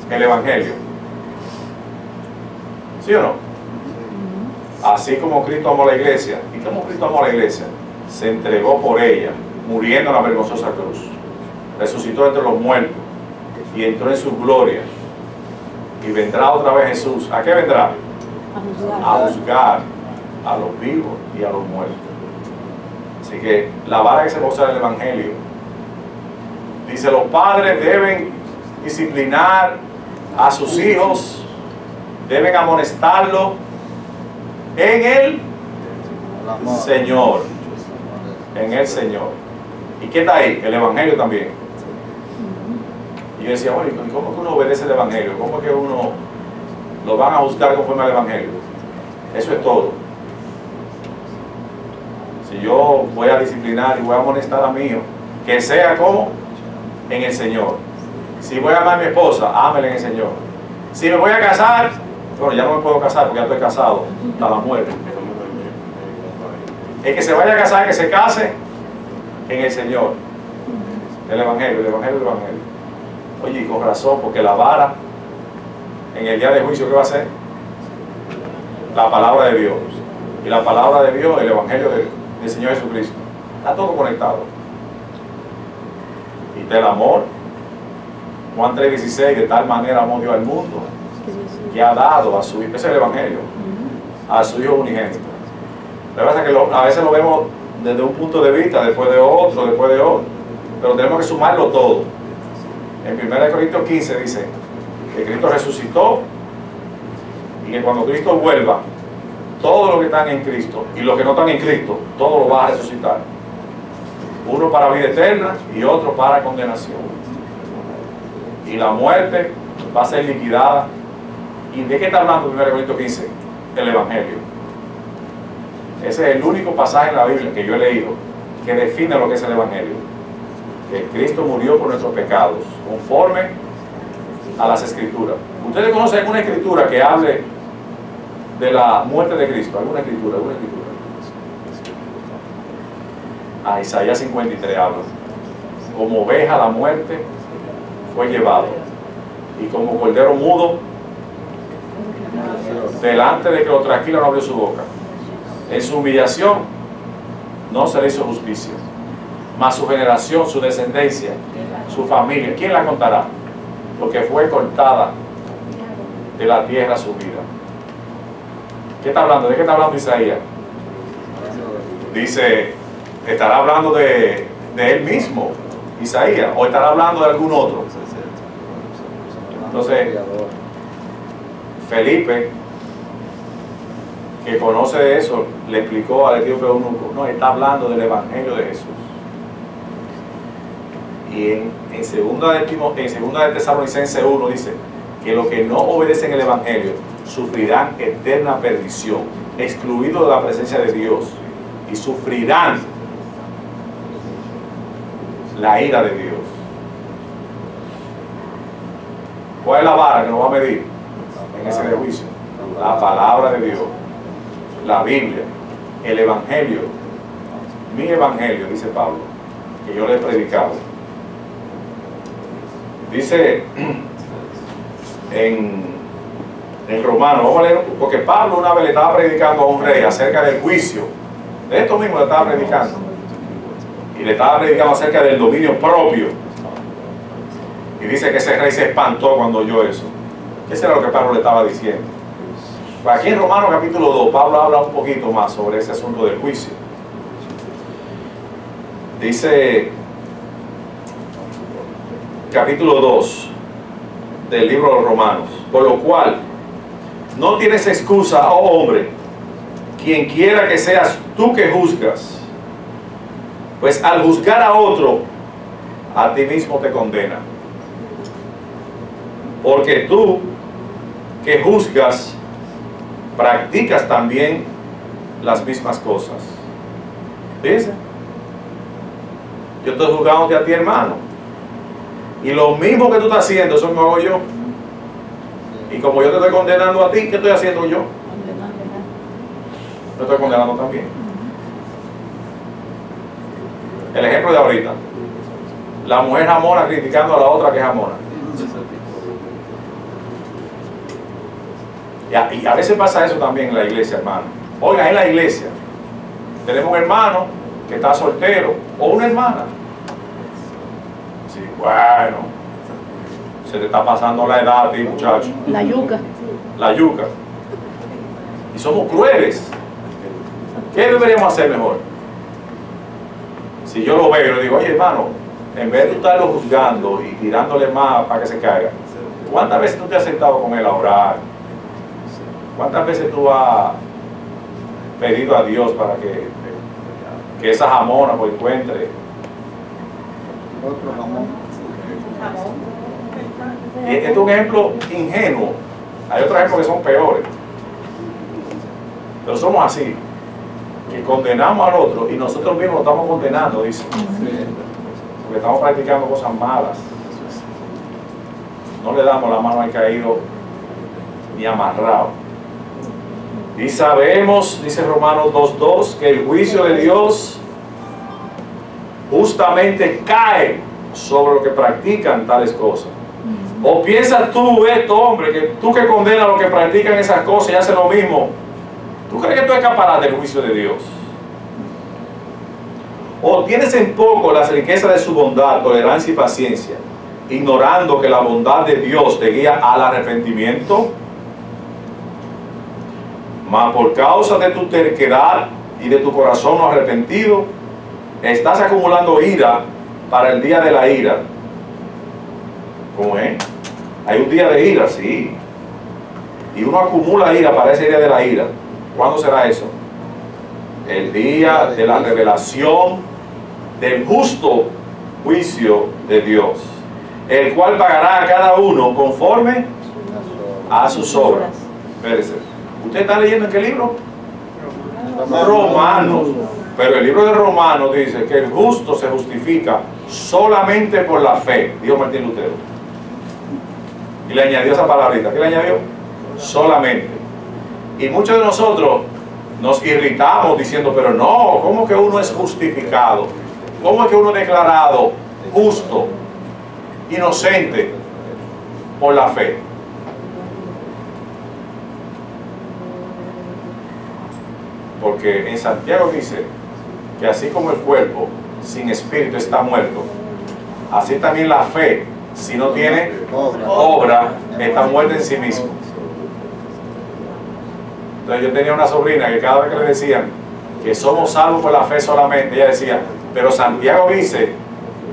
El evangelio. ¿Sí o no? Así como Cristo amó a la iglesia. ¿Y cómo Cristo amó a la iglesia? Se entregó por ella, muriendo en la vergonzosa cruz. Resucitó entre los muertos y entró en su gloria. Y vendrá otra vez Jesús. ¿A qué vendrá? A juzgar a los vivos y a los muertos. Así que la vara que se va a usar en el evangelio. Dice, los padres deben disciplinar a sus hijos, deben amonestarlos en el Señor. En el Señor. ¿Y qué está ahí? El evangelio también. Y yo decía, bueno, ¿cómo que uno obedece el evangelio? ¿Cómo que uno lo van a juzgar conforme al evangelio? Eso es todo. Si yo voy a disciplinar y voy a amonestar a mi hijo, que sea como en el Señor. Si voy a amar a mi esposa, ámela en el Señor. Si me voy a casar, bueno, ya no me puedo casar porque ya estoy casado hasta la muerte. El que se vaya a casar, que se case en el Señor. El evangelio, el evangelio, el evangelio. Oye, y con razón, porque la vara en el día de juicio, ¿qué va a ser? La palabra de Dios. Y la palabra de Dios, el evangelio del Señor Jesucristo. Está todo conectado. Y del amor. Juan 3:16, de tal manera amó Dios al mundo, que ha dado a su hijo, ese es el evangelio, a su hijo unigénito. La verdad es que a veces lo vemos desde un punto de vista, después de otro, pero tenemos que sumarlo todo. En 1 Corintios 15 dice que Cristo resucitó y que cuando Cristo vuelva, todos los que están en Cristo y los que no están en Cristo, todos los va a resucitar. Uno para vida eterna y otro para condenación. Y la muerte va a ser liquidada. ¿Y de qué está hablando 1 Corintios 15? El evangelio. Ese es el único pasaje en la Biblia que yo he leído que define lo que es el evangelio. Que Cristo murió por nuestros pecados, conforme a las escrituras. ¿Ustedes conocen alguna escritura que hable de la muerte de Cristo? ¿Alguna escritura? Isaías 53 habla. Como oveja la muerte fue llevado. Y como cordero mudo, delante de que lo trasquila no abrió su boca. En su humillación no se le hizo justicia. Mas su generación, su descendencia, su familia, ¿quién la contará? Porque fue cortada de la tierra su vida. ¿Qué está hablando? ¿De qué está hablando Isaías? Dice, ¿estará hablando de él mismo, Isaías? ¿O estará hablando de algún otro? Entonces, Felipe, que conoce de eso, le explicó al etíope eunuco, no, está hablando del Evangelio de Jesús. Y en segunda de Tesalonicenses 1 dice que los que no obedecen el Evangelio sufrirán eterna perdición, excluidos de la presencia de Dios, y sufrirán la ira de Dios. ¿Cuál es la vara que nos va a medir en ese juicio? La palabra de Dios, la Biblia, el Evangelio, mi Evangelio, dice Pablo, que yo le he predicado. Dice en Romanos, vamos a leer, porque Pablo una vez le estaba predicando a un rey acerca del juicio, de esto mismo le estaba predicando, y le estaba predicando acerca del dominio propio, y dice que ese rey se espantó cuando oyó eso. Eso era lo que Pablo le estaba diciendo. Pues aquí en Romanos capítulo 2, Pablo habla un poquito más sobre ese asunto del juicio. Dice capítulo 2 del libro de los Romanos, por lo cual no tienes excusa, oh hombre, quien quiera que seas tú que juzgas, pues al juzgar a otro, a ti mismo te condena. Porque tú que juzgas, practicas también las mismas cosas. ¿Dice? Yo estoy juzgándote a ti, hermano, y lo mismo que tú estás haciendo, eso lo hago yo. Y como yo te estoy condenando a ti, ¿qué estoy haciendo yo? Yo estoy condenando también. El ejemplo de ahorita, la mujer jamona criticando a la otra que es jamona. Y a veces pasa eso también en la iglesia, hermano. Oiga, en la iglesia tenemos un hermano que está soltero, o una hermana. Sí, bueno, se te está pasando la edad a ti, muchacho. La yuca. La yuca. Y somos crueles. ¿Qué deberíamos hacer mejor? Si yo lo veo y le digo, oye, hermano, en vez de estarlo juzgando y tirándole más para que se caiga, ¿cuántas veces tú te has sentado con él a orar? ¿Cuántas veces tú has pedido a Dios para que esa jamona pues encuentre otro jamón? Este es un ejemplo ingenuo. Hay otros ejemplos que son peores, pero somos así, que condenamos al otro y nosotros mismos lo estamos condenando, dice, porque estamos practicando cosas malas. No le damos la mano al caído ni amarrado. Y sabemos, dice Romanos 2:2, que el juicio de Dios justamente cae sobre los que practican tales cosas. ¿O piensas tú, esto, hombre, que tú que condenas a los que practican esas cosas y hacen lo mismo, tú crees que tú escaparás del juicio de Dios? ¿O tienes en poco las riquezas de su bondad, tolerancia y paciencia, ignorando que la bondad de Dios te guía al arrepentimiento? Mas por causa de tu terquedad y de tu corazón no arrepentido, estás acumulando ira para el día de la ira. ¿Cómo es? Hay un día de ira, sí. Y uno acumula ira para ese día de la ira. ¿Cuándo será eso? El día de la revelación del justo juicio de Dios, el cual pagará a cada uno conforme a sus obras. Espérese. ¿Usted está leyendo en qué libro? Romanos. Pero el libro de Romanos dice que el justo se justifica solamente por la fe, dijo Martín Lutero. Y le añadió esa palabrita. ¿Qué le añadió? Solamente. Y muchos de nosotros nos irritamos diciendo, pero no, ¿cómo que uno es justificado? ¿Cómo es que uno es declarado justo? inocente por la fe. Porque en Santiago dice que así como el cuerpo sin espíritu está muerto, así también la fe, si no tiene obra, está muerta en sí mismo. Entonces yo tenía una sobrina que cada vez que le decían que somos salvos por la fe solamente, ella decía, pero Santiago dice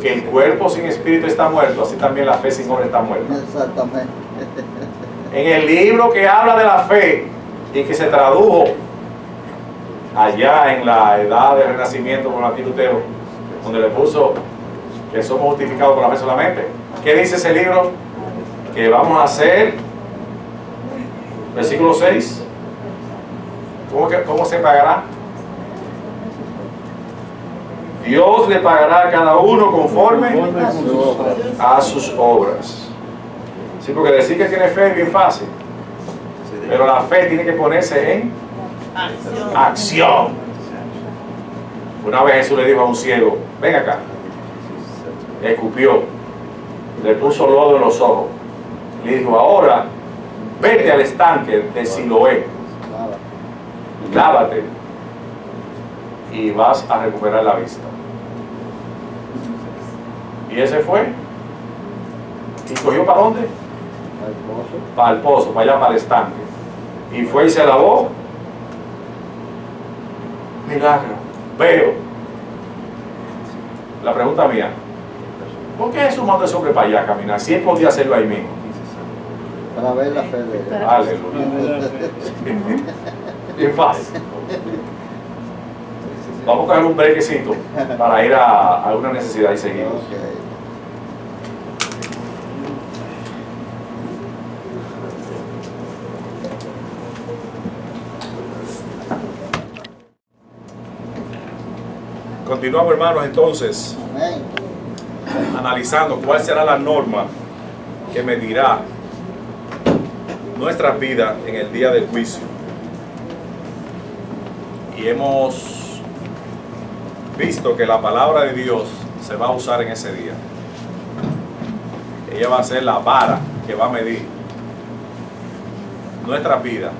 que el cuerpo sin espíritu está muerto, así también la fe sin obra está muerta. Exactamente. En el libro que habla de la fe y que se tradujo allá en la edad del Renacimiento por Martín Lutero, donde le puso que somos justificados por la fe solamente. ¿Qué dice ese libro? Que vamos a hacer, versículo 6, ¿cómo se pagará? Dios le pagará a cada uno conforme a sus obras. Sí, porque decir que tiene fe es bien fácil, pero la fe tiene que ponerse en acción. Una vez Jesús le dijo a un ciego, ven acá, le escupió, le puso lodo en los ojos, le dijo, ahora vete al estanque de Siloé, lávate y vas a recuperar la vista. Y ese fue y cogió ¿para dónde? Para el pozo, para allá, para el estanque, y fue y se lavó. Milagro, veo. La pregunta mía, ¿por qué Jesús mandó ese hombre para allá a caminar? Si él podía hacerlo ahí mismo. Para ver la fe de él. Aleluya. Bien fácil. Vamos a coger un brequecito para ir a alguna necesidad y seguimos. Okay. Continuamos, hermanos, entonces, Amén. analizando cuál será la norma que medirá nuestras vidas en el día del juicio. Y hemos visto que la palabra de Dios se va a usar en ese día. Ella va a ser la vara que va a medir nuestras vidas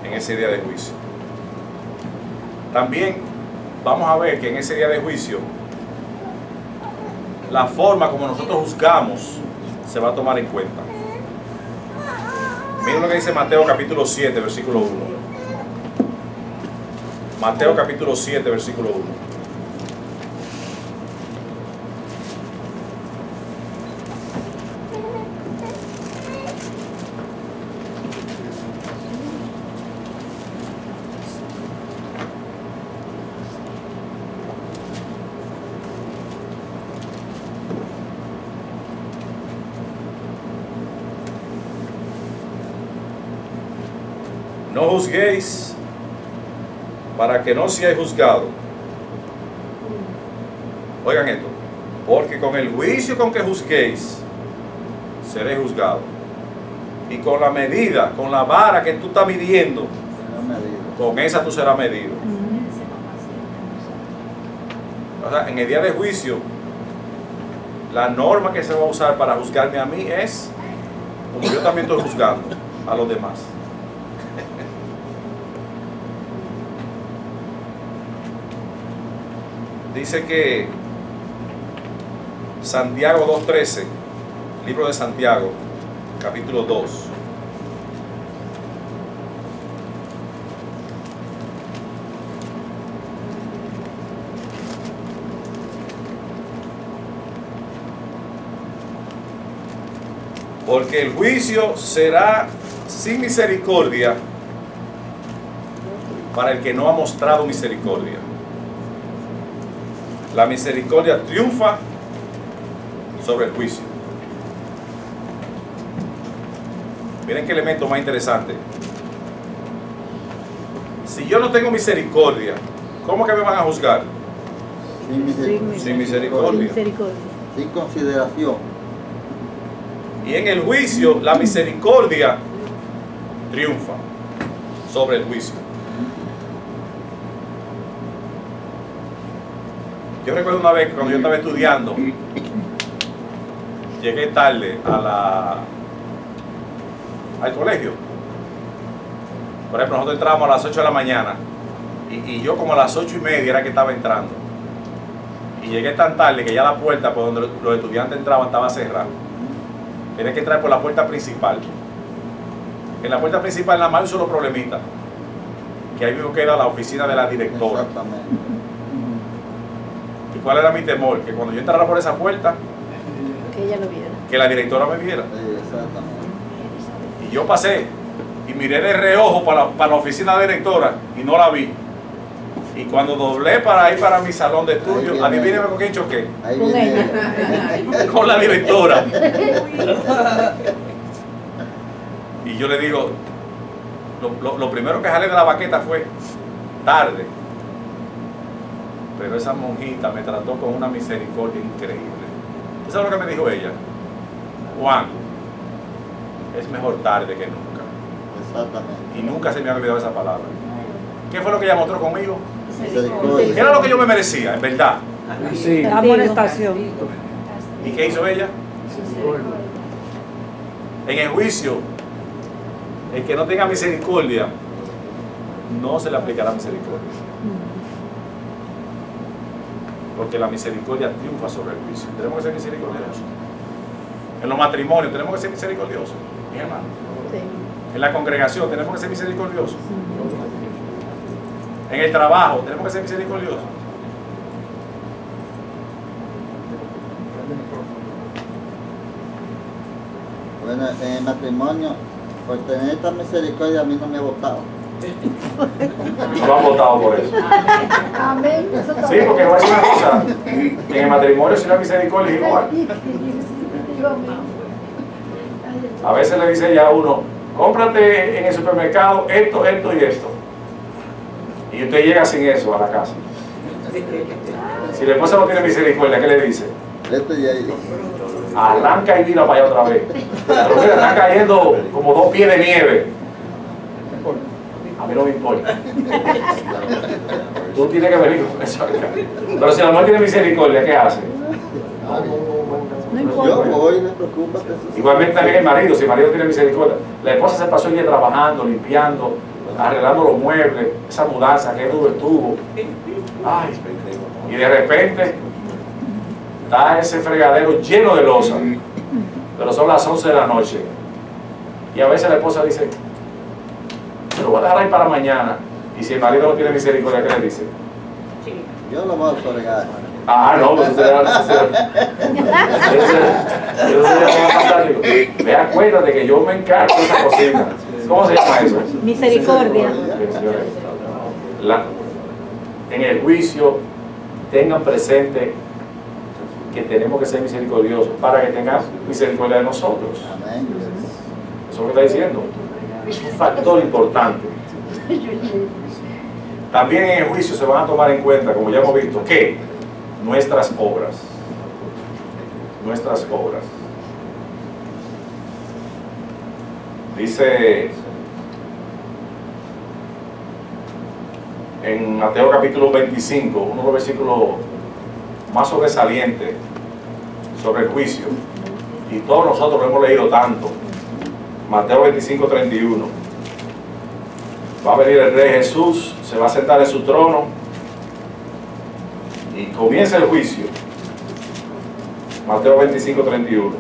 en ese día de juicio. También vamos a ver que en ese día de juicio la forma como nosotros juzgamos se va a tomar en cuenta. Miren lo que dice Mateo capítulo 7, versículo 1. Mateo capítulo 7, versículo 1. No juzguéis para que no seáis juzgados. Oigan esto, porque con el juicio con que juzguéis seréis juzgados, y con la medida, con la vara que tú estás midiendo, con esa tú serás medido. O sea, en el día de juicio, la norma que se va a usar para juzgarme a mí es como yo también estoy juzgando a los demás. Dice que Santiago 2:13, libro de Santiago, capítulo 2. Porque el juicio será sin misericordia para el que no ha mostrado misericordia. La misericordia triunfa sobre el juicio. Miren qué elemento más interesante. Si yo no tengo misericordia, ¿cómo que me van a juzgar? Sin misericordia. Sin consideración. Y en el juicio, la misericordia triunfa sobre el juicio. Yo recuerdo una vez cuando yo estaba estudiando, llegué tarde al colegio. Por ejemplo, nosotros entrábamos a las 8 de la mañana y yo como a las 8:30 era que estaba entrando. Y llegué tan tarde que ya la puerta por donde los estudiantes entraban estaba cerrada. Tenía que entrar por la puerta principal. En la puerta principal nada más hay un solo problemita, que ahí mismo queda la oficina de la directora. Exactamente. ¿Y cuál era mi temor? Que cuando yo entrara por esa puerta, Que ella lo viera. que la directora me viera. Sí, exactamente. Y yo pasé y miré de reojo para la oficina directora y no la vi. Y cuando doblé para ir para mi salón de estudio, adivíneme con quién choqué. Ahí Con viene. Con la directora. Y yo le digo, lo primero que jalé de la baqueta fue tarde. Pero esa monjita me trató con una misericordia increíble. ¿Tú sabes lo que me dijo ella? Juan, es mejor tarde que nunca. Exactamente. Y nunca se me ha olvidado esa palabra. ¿Qué fue lo que ella mostró conmigo? Misericordia. ¿Qué era lo que yo me merecía, en verdad? Sí. Amonestación. ¿Y qué hizo ella? En el juicio, el que no tenga misericordia, no se le aplicará misericordia. Porque la misericordia triunfa sobre el juicio. Tenemos que ser misericordiosos. En los matrimonios tenemos que ser misericordiosos, mi hermano. Sí. En la congregación tenemos que ser misericordiosos. En el trabajo tenemos que ser misericordiosos. Bueno, en el matrimonio, por tener esta misericordia, a mí no me ha votado. No han votado por eso. Amén. Eso está Sí, porque no es una cosa. En el matrimonio, si la misericordia es igual. Digo, amén. A veces le dice ella a uno, cómprate en el supermercado esto, esto y esto. Y usted llega sin eso a la casa. Si la esposa no tiene misericordia, ¿qué le dice? Esto y ahí. Arranca y mira para allá otra vez. Pero mira, están cayendo como 2 pies de nieve. A mí no me importa. Tú tienes que venir con eso acá. Pero si la mujer tiene misericordia, ¿qué hace? No Yo importa. voy, me preocupa que eso. Igualmente también el marido, si el marido tiene misericordia. La esposa se pasó el día trabajando, limpiando, arreglando los muebles, esa mudanza, que duro estuvo. Ay, y de repente está ese fregadero lleno de losa, pero son las 11 de la noche. Y a veces la esposa dice, se lo voy a dejar ahí para mañana. Y si el marido no tiene misericordia, ¿qué le dice? Yo lo voy a otorgar. Ah, no, pues usted era necesario. Ve, acuérdate que yo me encargo de esa cocina. ¿Cómo se llama eso? Misericordia. En el juicio, tengan presente que tenemos que ser misericordiosos para que tengan misericordia de nosotros. Amén. Eso es lo que está diciendo. Es un factor importante. También en el juicio se van a tomar en cuenta, como ya hemos visto, que nuestras obras. Dice en Mateo capítulo 25, uno de los versículos más sobresalientes sobre el juicio, y todos nosotros lo hemos leído tanto. Mateo 25, 31. Va a venir el Rey Jesús, se va a sentar en su trono y comienza el juicio. Mateo 25, 31.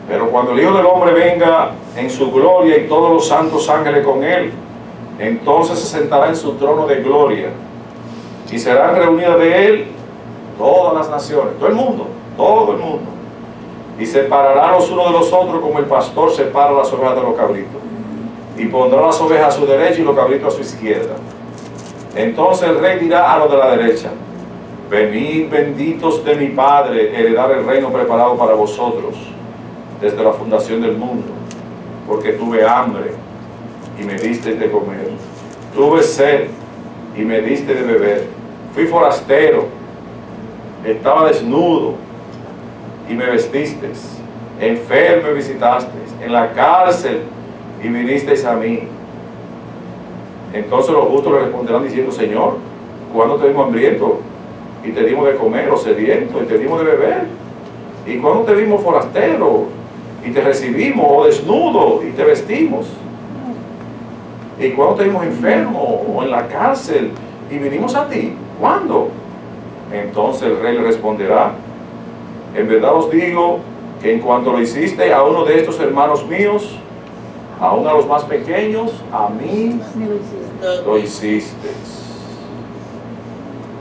Pero cuando el Hijo del Hombre venga en su gloria y todos los santos ángeles con él, entonces se sentará en su trono de gloria y serán reunidas de él todas las naciones, todo el mundo, y separará los unos de los otros como el pastor separa las ovejas de los cabritos, y pondrá las ovejas a su derecha y los cabritos a su izquierda. Entonces el rey dirá a los de la derecha, venid benditos de mi Padre, heredar el reino preparado para vosotros desde la fundación del mundo, porque tuve hambre y me diste de comer, tuve sed y me diste de beber, fui forastero, estaba desnudo y me vestisteis, enfermo y visitasteis, en la cárcel y vinisteis a mí. Entonces los justos le responderán diciendo, Señor, ¿cuándo te vimos hambriento y te dimos de comer, o sediento, y te dimos de beber? ¿Y cuando te vimos forastero y te recibimos, o desnudo y te vestimos? ¿Y cuando te vimos enfermo o en la cárcel y vinimos a ti? ¿Cuándo? Entonces el rey le responderá: en verdad os digo que en cuanto lo hiciste a uno de estos hermanos míos, a uno de los más pequeños, a mí lo hiciste.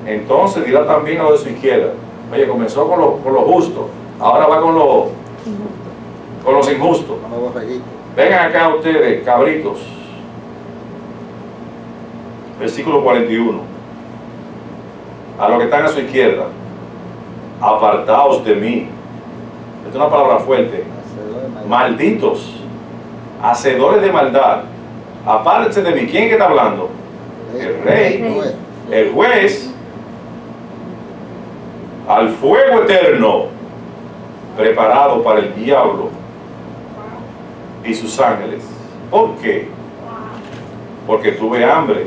Entonces dirá también a los de su izquierda: oye, comenzó con lo justo, ahora va con los injustos. Vengan acá ustedes, cabritos. Versículo 41. A los que están a su izquierda: apartaos de mí. Esta es una palabra fuerte. Malditos, hacedores de maldad, apártense de mí. ¿Quién que está hablando? El rey, el juez, al fuego eterno preparado para el diablo y sus ángeles. ¿Por qué? Porque tuve hambre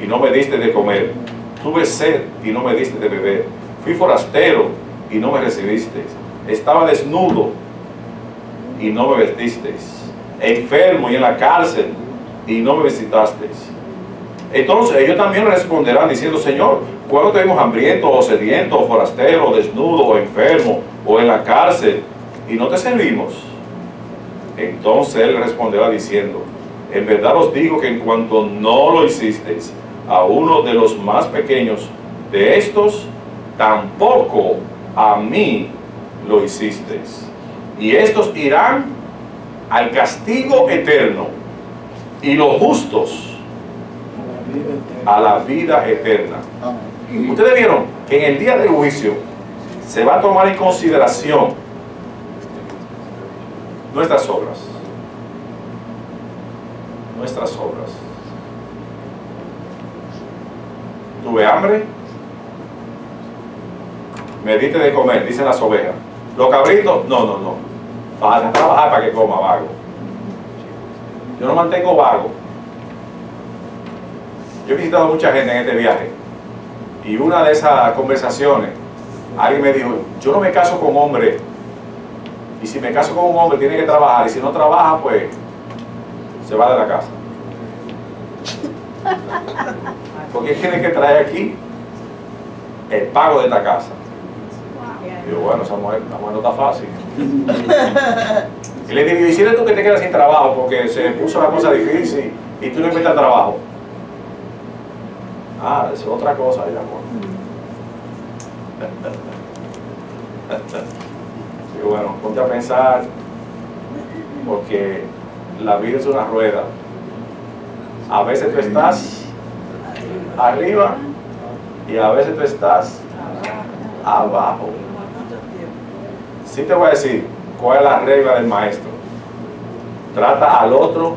y no me diste de comer, tuve sed y no me diste de beber, fui forastero y no me recibisteis, estaba desnudo y no me vestisteis, enfermo y en la cárcel y no me visitasteis. Entonces ellos también responderán diciendo: Señor, ¿cuándo te vimos hambriento o sediento o forastero o desnudo o enfermo o en la cárcel y no te servimos? Entonces él responderá diciendo: en verdad os digo que en cuanto no lo hicisteis a uno de los más pequeños de estos, tampoco a mí lo hicisteis. Y estos irán al castigo eterno, y los justos a la vida eterna. Ustedes vieron que en el día del juicio se va a tomar en consideración nuestras obras. Nuestras obras. Tuve hambre, me diste de comer, dicen las ovejas. Los cabritos, no. Falta trabajar para que coma, vago. Yo no mantengo vago. Yo he visitado mucha gente en este viaje, y una de esas conversaciones, alguien me dijo: yo no me caso con hombre, y si me caso con un hombre tiene que trabajar, y si no trabaja, pues se va de la casa. Porque tiene que traer aquí el pago de esta casa. Y yo: bueno, esa mujer no está fácil. Y le digo: ¿y si eres tú que te quedas sin trabajo porque se puso la cosa difícil y tú no inventas trabajo? Ah, eso es otra cosa, ya, amor. Y bueno, ponte a pensar, porque la vida es una rueda. A veces tú estás arriba y a veces tú estás abajo. Sí te voy a decir cuál es la regla del maestro: trata al otro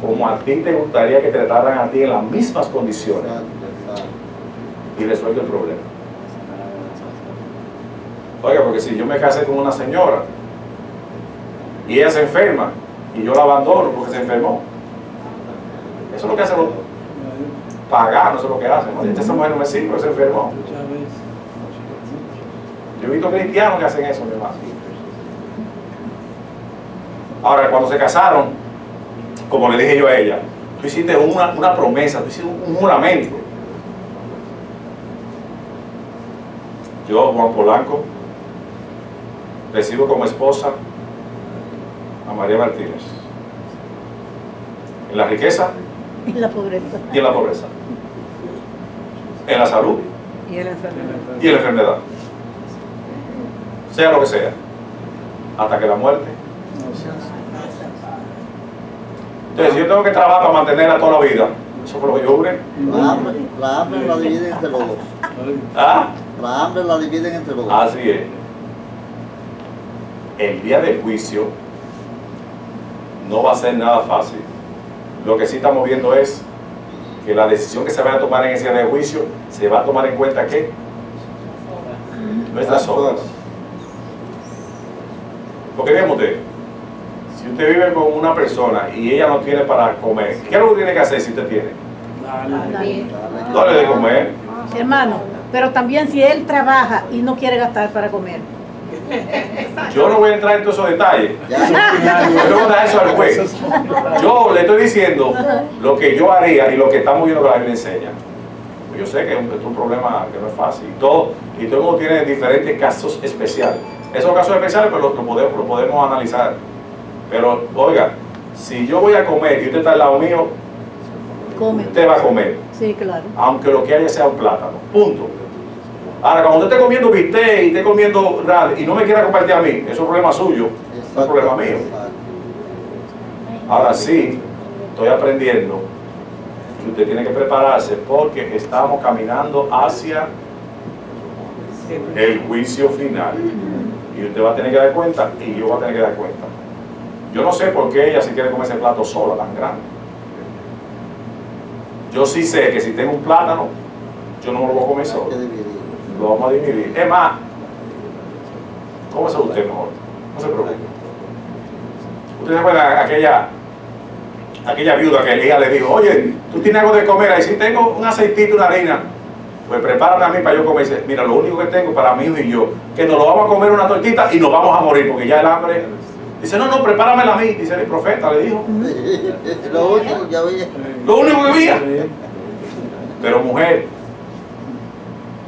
como a ti te gustaría que te trataran a ti, en las mismas condiciones, y resuelve el problema. Oiga, porque si yo me casé con una señora y ella se enferma y yo la abandono porque se enfermó, eso es lo que hacen los paganos, eso es lo que hacen. Esa mujer no me sirve porque se enfermó. Yo he visto cristianos que hacen eso, mi hermano. Ahora, cuando se casaron, como le dije yo a ella, tú hiciste una promesa, tú hiciste un juramento. Yo, Juan Polanco, recibo como esposa a María Martínez, en la riqueza Y la pobreza. y en la pobreza, en la salud Y en la enfermedad. y en la enfermedad, sea lo que sea, hasta que la muerte. Entonces, si yo tengo que trabajar para mantenerla toda la vida, eso fue lo que yo juré. La hambre la dividen entre los dos. ¿Ah? La hambre la dividen entre los dos. Así es. El día del juicio no va a ser nada fácil. Lo que sí estamos viendo es que la decisión que se va a tomar en ese día de juicio se va a tomar en cuenta ¿qué? Nuestras obras. Porque vean usted, si usted vive con una persona y ella no tiene para comer, ¿qué es lo que tiene que hacer si usted tiene? Dale de comer. Hermano, Pero también si él trabaja y no quiere gastar para comer. Yo no voy a entrar en todos esos detalles. Ya. Yo le voy a dar eso al juez. Yo le estoy diciendo lo que yo haría y lo que estamos viendo que la Biblia enseña. Yo sé que es un problema que no es fácil. Y todo el mundo tiene diferentes casos especiales. Esos casos especiales pues, lo podemos analizar. Pero, oiga, si yo voy a comer y usted está al lado mío, Come. usted va a comer. Sí, claro. Aunque lo que haya sea un plátano. Punto. Ahora, cuando usted esté comiendo bistec y esté comiendo rad y no me quiera compartir a mí, eso es un problema suyo, no es problema mío. Ahora sí, estoy aprendiendo que usted tiene que prepararse porque estamos caminando hacia el juicio final. Y usted va a tener que dar cuenta y yo voy a tener que dar cuenta. Yo no sé por qué ella si quiere comer ese plato sola tan grande. Yo sí sé que si tengo un plátano, yo no me lo voy a comer solo. Lo vamos a dividir. Es más, cómese usted mejor. No se preocupe. ¿Usted se acuerda aquella viuda que ella le dijo, oye, tú tienes algo de comer? Ahí sí tengo un aceitito, una harina. Pues prepárame a mí para yo comer. Dice, mira, lo único que tengo para mi hijo y yo, que nos lo vamos a comer una tortita y nos vamos a morir porque ya el hambre. Dice, no, préparamela a mí. Dice el profeta, le dijo. Lo único que había. Lo único que había. Pero mujer,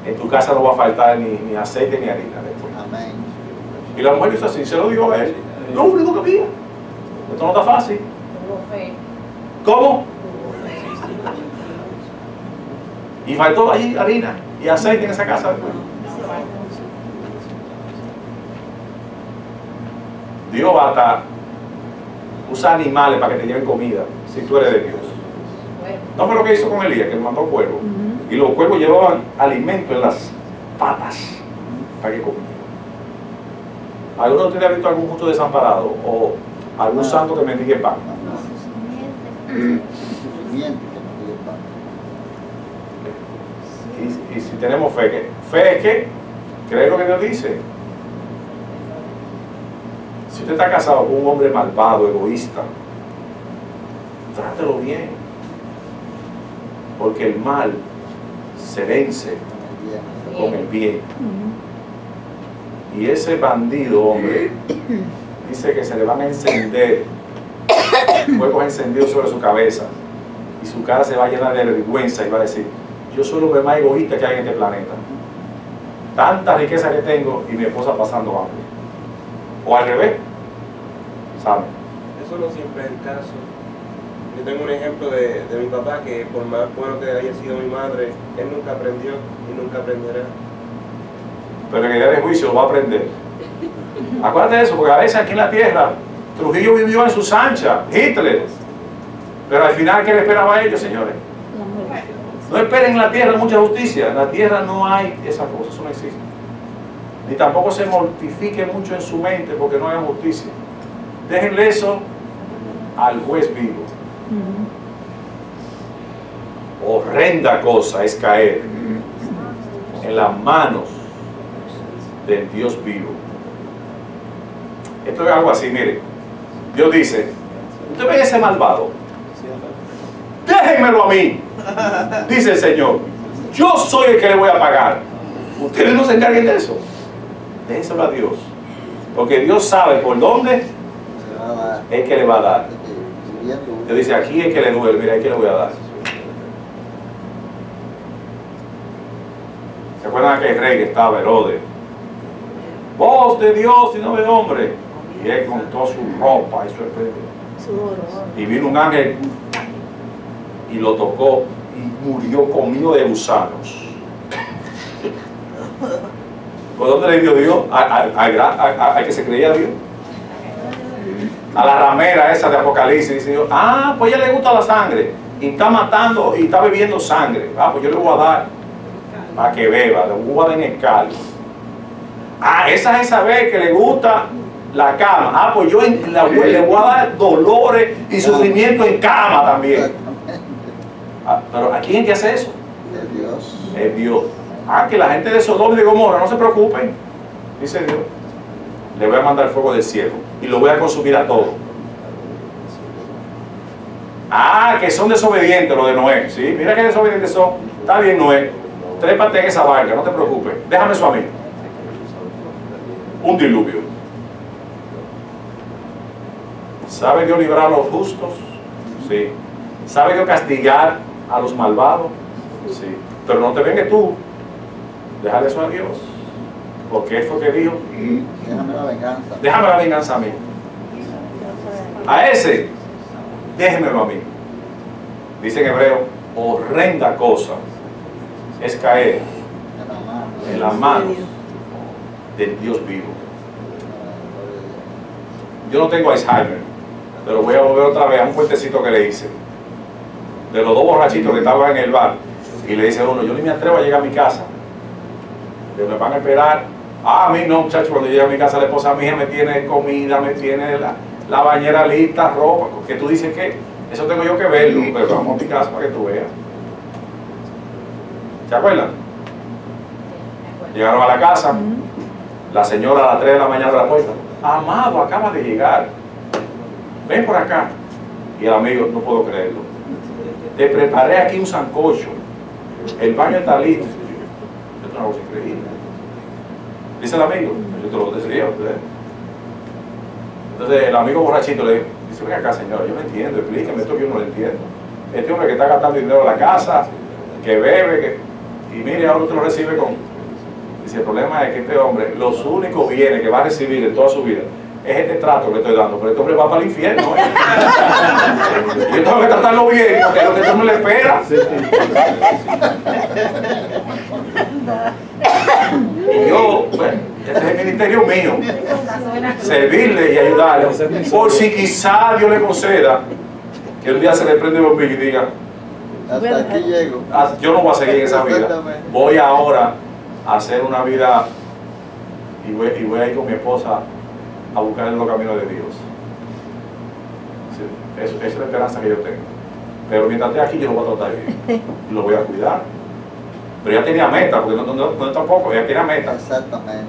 en tu casa no va a faltar ni aceite ni harina después. Amén. Y la mujer hizo así, se lo dijo a él. Lo único que había. Esto no está fácil. ¿Cómo? Y faltó allí harina y aceite en esa casa después. Dios va a usar animales para que te lleven comida, si tú eres de Dios. No fue lo que hizo con Elías, que le mandó cuervos. Y los cuervos llevaban alimento en las patas para que comieran. ¿Alguno de ustedes ha visto algún justo desamparado o algún santo que mendigue pan? Y si tenemos fe, ¿qué? Fe es que creer lo que Dios dice. Si usted está casado con un hombre malvado, egoísta, trátelo bien. Porque el mal se vence con el bien. Y ese bandido, hombre, dice que se le van a encender fuegos encendidos sobre su cabeza. Y su cara se va a llenar de vergüenza y va a decir, yo soy el hombre más egoísta que hay en este planeta. Tanta riqueza que tengo y mi esposa pasando hambre. O al revés. ¿Sabe? Eso no siempre es el caso. Yo tengo un ejemplo de mi papá que por más bueno que haya sido mi madre, él nunca aprendió y nunca aprenderá. Pero en el día de juicio lo va a aprender. Acuérdate de eso, porque a veces aquí en la tierra, Trujillo vivió en sus anchas, Hitler. Pero al final, ¿qué le esperaba a ellos, señores? No esperen en la tierra mucha justicia. En la tierra no hay esa cosa, eso no existe. Ni tampoco se mortifique mucho en su mente porque no hay justicia. Déjenle eso al juez vivo. Horrenda cosa es caer en las manos del Dios vivo. Esto es algo así, mire. Dios dice, usted ve ese malvado, déjenmelo a mí, dice el Señor. Yo soy el que le voy a pagar. Ustedes no se encarguen de eso. Déjenselo a Dios. Porque Dios sabe por dónde es que le va a dar. Dios dice, aquí es que le duele, mira, aquí le voy a dar. ¿Se acuerdan aquel rey que estaba, Herodes? Voz de Dios y no de hombre. Y él con toda su ropa y su espléndido. Y vino un ángel y lo tocó y murió comido de gusanos. ¿Por dónde le dio Dios? Al que se creía Dios. A la ramera esa de Apocalipsis. Dice Dios, pues a ella le gusta la sangre. Y está matando y está bebiendo sangre. Pues yo le voy a dar para que beba. Le voy a dar en el caldo. Esa es saber que le gusta la cama. Pues yo le voy a dar dolores y sufrimiento en cama también. Pero ¿a quién que hace eso? Es Dios. Es Dios. Que la gente de Sodoma y de Gomorra no se preocupen, dice Dios. Le voy a mandar fuego del cielo y lo voy a consumir a todos. Que son desobedientes los de Noé. ¿Sí? Mira qué desobedientes son. Está bien, Noé. trépate en esa barca, no te preocupes, déjame eso a mí. Un diluvio. ¿Sabe Dios librar a los justos? Sí. ¿Sabe Dios castigar a los malvados? Sí. Pero no te vengas tú, déjale eso a Dios, porque Él fue que dijo, Déjame la venganza. déjame la venganza a mí. A ese, déjemelo a mí. Dice en hebreo, horrenda cosa es caer en las manos del Dios vivo. Yo no tengo Alzheimer, pero voy a volver otra vez a un cuentecito que le hice de los dos borrachitos que estaban en el bar, y le dice uno, yo ni me atrevo a llegar a mi casa, que me van a esperar. A mí no, muchachos, cuando llegue a mi casa la esposa mía me tiene comida, me tiene la bañera lista, ropa, que tú dices que eso tengo yo que verlo, pero vamos a mi casa para que tú veas. ¿Se acuerdan? Llegaron a la casa, la señora a las 3 de la mañana a la puerta, amado, acaba de llegar, ven por acá. Y el amigo, no puedo creerlo, te preparé aquí un sancocho, el baño está listo. Esto es una cosa increíble. Dice el amigo, yo te lo decía a usted. Entonces el amigo borrachito le dice, ven acá señora, yo no entiendo, explíqueme esto, yo no lo entiendo. Este hombre que está gastando dinero en la casa, que bebe, y mire, ahora usted lo recibe con... Dice, el problema es que este hombre, los únicos bienes que va a recibir en toda su vida es este trato que le estoy dando, pero este hombre va para el infierno. Yo tengo que tratarlo bien, porque es lo que este hombre le espera. Y yo, bueno, este es el ministerio mío, servirle y ayudarle, por si quizá Dios le conceda que un día se le prende el bombillo y diga, Hasta aquí llego. yo no voy a seguir en esa vida, voy ahora a hacer una vida y voy a ir con mi esposa a buscar en los caminos de Dios. Sí, esa es la esperanza que yo tengo. Pero mientras esté aquí yo lo voy a tratar bien, lo voy a cuidar. Pero ella tenía meta, porque no tampoco, ella tenía meta. Exactamente.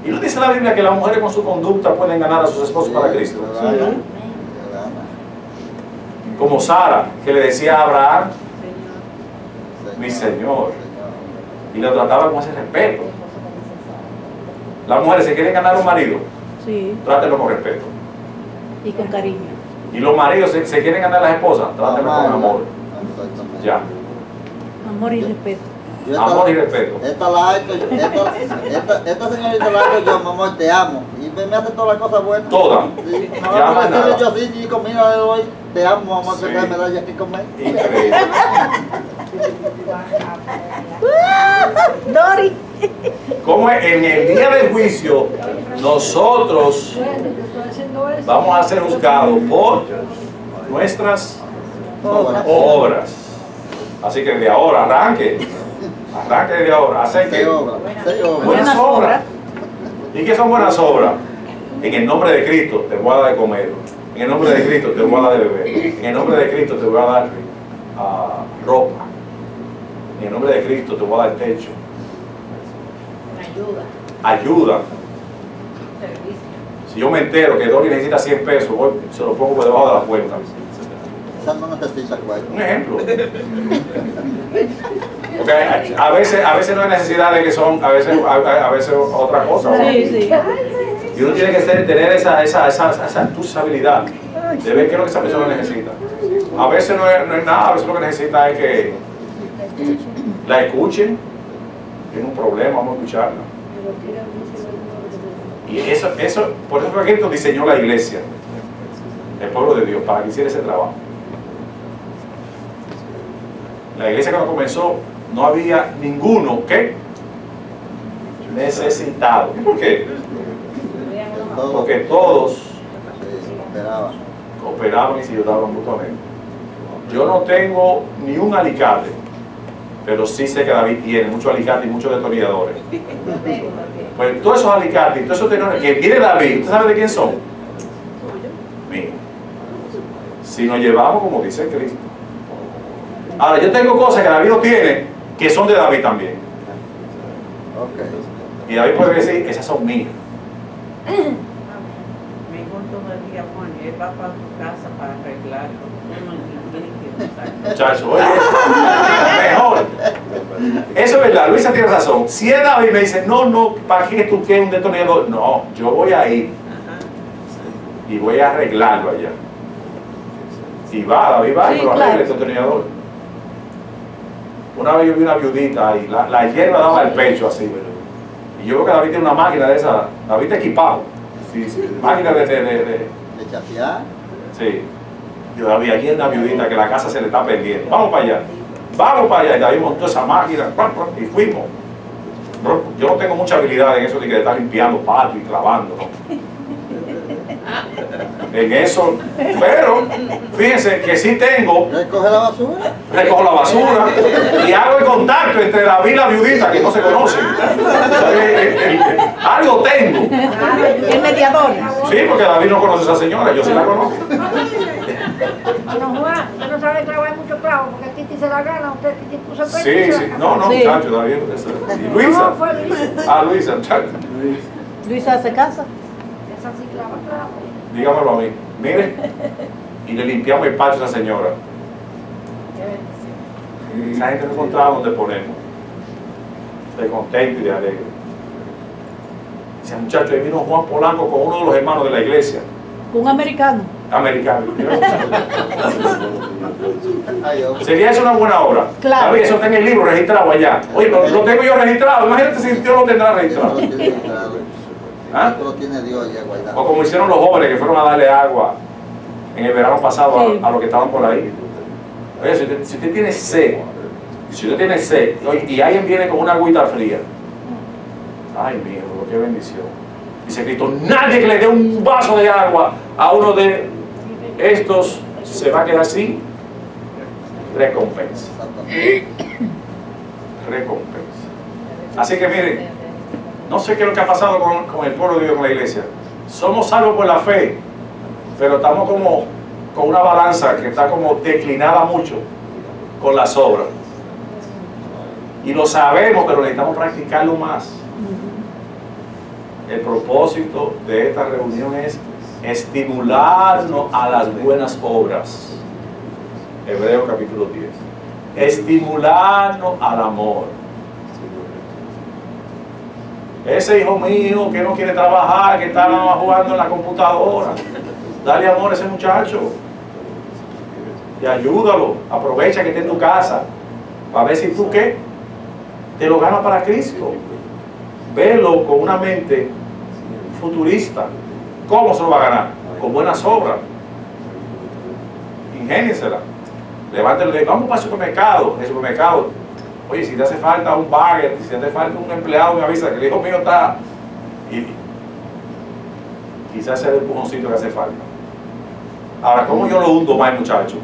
Y no dice la Biblia que las mujeres con su conducta pueden ganar a sus esposos para Cristo. Como Sara, que le decía a Abraham, mi Señor, y lo trataba con ese respeto. Las mujeres, si quieren ganar a un marido, Sí, trátenlo con respeto. y con cariño. Y los maridos, si quieren ganar a las esposas, trátenlo con amor. Exactamente. Ya, Amor y respeto. Yo amor y respeto. Esta señorita la hago yo, mamá, te amo. Y me hace todas las cosas buenas. Todas. Sí, Ya ahora más me nada. yo así, y comida de hoy, te amo, mamá, Sí. que me da ya que comer. Increíble. Dori. Como en el día del juicio, nosotros vamos a ser juzgados por nuestras obras. Así que de ahora, arranque de ahora, hacer que 6 obras. 6 obras. buenas obras. ¿Y qué son buenas obras? En el nombre de Cristo te voy a dar de comer, en el nombre de Cristo te voy a dar de beber, en el nombre de Cristo te voy a dar ropa, en el nombre de Cristo te voy a dar techo, ayuda. Si yo me entero que Dori necesita 100 pesos, voy, se lo pongo por debajo de la puerta. Esa no necesita cuarto. Un ejemplo. Porque a veces no hay necesidad de que son, a veces otra cosa. ¿no? Sí, sí. Y uno tiene que tener esa habilidad de ver qué es lo que esa persona necesita. A veces no es nada, a veces lo que necesita es que la escuchen. Tiene un problema, vamos a escucharla. Y eso, por eso fue que Cristo diseñó la iglesia, el pueblo de Dios, para que hiciera ese trabajo. La iglesia cuando comenzó no había ninguno que necesitado. ¿Y por qué? Porque todos cooperaban y se ayudaban mutuamente. Yo no tengo ni un alicate, pero sí sé que David tiene muchos alicates y muchos destornilladores. Pues todos esos alicates y todos esos tenores que tiene David, ¿usted sabe de quién son? Mío. Si nos llevamos como dice Cristo. Ahora, yo tengo cosas que David no tiene, que son de David también. Y David puede decir, esas son mías. Mejor todavía, Juan, él va para tu casa para arreglarlo. Uno tiene que usar. Muchachos, oye, mejor. Eso es verdad, Luisa tiene razón. Si es David me dice, no, ¿para qué tú quieres un destornillador? No, yo voy a ir y voy a arreglarlo allá. Y David va y Sí, lo arregla claro. el destornillador. Una vez yo vi una viudita y la hierba daba el pecho así. Y yo veo que David tiene una máquina de esa, David está equipado. Sí, máquina de De chapear. sí. Yo David, aquí hay una viudita que la casa se le está perdiendo. Vamos para allá. Y David montó esa máquina y fuimos. Yo no tengo mucha habilidad en eso de que estar limpiando patio y clavando, ¿no? En eso, pero fíjense que sí tengo, Recoge la basura. recojo la basura y hago el contacto entre David y la viudita que no se conocen. Algo tengo. El mediador. Sí, porque David no conoce a esa señora, yo sí la conozco. Don Juan, usted no sabe clavar mucho clavo porque Titi se la gana, usted Titi puso el Sí, pecho. sí, no, Sí. muchacho, David. Y Luisa. No, fue Luisa. Luisa, muchacho. Luisa hace casa. Esa sí clava clavo. Dígamelo a mí. Mire, y le limpiamos el patio a esa señora. Esa gente no encontraba donde ponemos. De contento y de alegre. Dice, muchacho, ahí vino Juan Polanco con uno de los hermanos de la iglesia. Un americano. Americano. Ay, hombre. ¿Sería eso una buena obra? Claro. David, eso está en el libro registrado allá. Oye, lo tengo yo registrado. Imagínate si Dios lo tendrá registrado. Eso lo tiene claro. ¿Ah? Eso lo tiene Dios ya guardado. O como hicieron los jóvenes que fueron a darle agua en el verano pasado Sí. a los que estaban por ahí. Oye, si usted tiene sed, oye, y alguien viene con una agüita fría, ay mío, qué bendición. Dice Cristo, nadie que le dé un vaso de agua a uno de estos se va a quedar sin recompensa. Exactamente. Recompensa. Así que miren, no sé qué es lo que ha pasado con el pueblo de Dios, con la iglesia. Somos salvos por la fe, pero estamos como con una balanza que está como declinada mucho con las obras. Y lo sabemos, pero necesitamos practicarlo más. El propósito de esta reunión es estimularnos a las buenas obras. Hebreos capítulo 10. Estimularnos al amor. Ese hijo mío que no quiere trabajar, que está jugando en la computadora, dale amor a ese muchacho y ayúdalo. Aprovecha que esté en tu casa para ver si tú qué te lo ganas para Cristo. Velo con una mente futurista. ¿Cómo se lo va a ganar? Con buenas obras. Ingéniensela. Levántelo y vamos para el supermercado. El supermercado, oye, si te hace falta un bagger, si te hace falta un empleado, me avisa que el hijo mío está. Y quizás sea el empujoncito que hace falta. Ahora, ¿cómo yo lo hundo más, muchacho?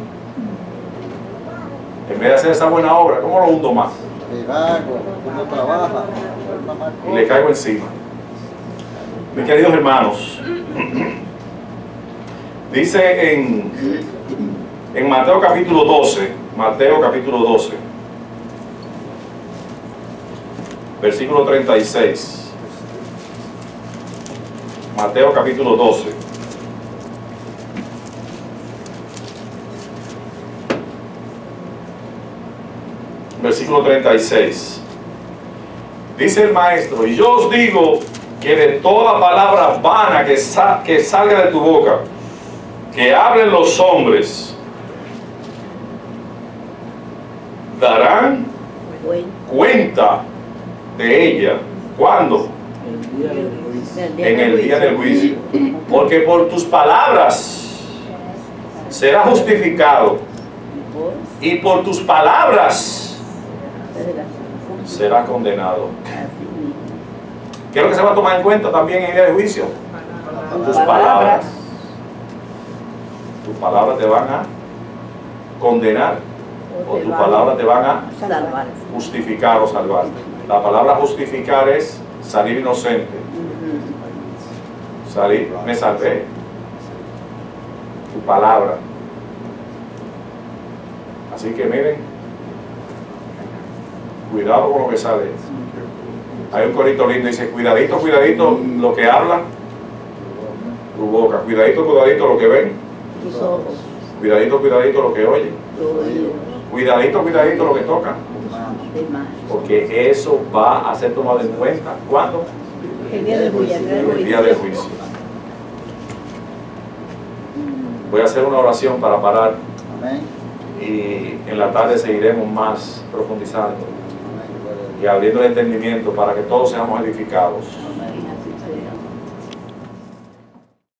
En vez de hacer esa buena obra, ¿cómo lo hundo más? El vago, cómo trabaja. Y le caigo encima. Mis queridos hermanos, dice en Mateo capítulo 12, versículo 36. Mateo capítulo 12. Versículo 36. Dice el maestro, y yo os digo que de toda palabra vana que salga de tu boca, que hablen los hombres, darán cuenta de ella. ¿Cuándo? En el día del juicio. Porque por tus palabras será justificado, y por tus palabras será condenado. ¿Qué es lo que se va a tomar en cuenta también en el día de juicio? Tus palabras. Tus palabras te van a condenar, o tus palabras te van a Salvar. justificar o salvar. La palabra justificar es salir inocente. Salir, me salvé. Tu palabra. Así que miren, cuidado con lo que sale. Hay un corito lindo, dice, cuidadito, cuidadito lo que habla tu boca, cuidadito, cuidadito lo que ven, Tus ojos. cuidadito, cuidadito lo que oyen. Tu oído. Cuidadito, cuidadito lo que toca, porque eso va a ser tomado en cuenta. ¿Cuándo? El día del juicio. El día del juicio. Voy a hacer una oración para parar Amén. y en la tarde seguiremos más profundizando Amén. y abriendo el entendimiento para que todos seamos edificados. Amén.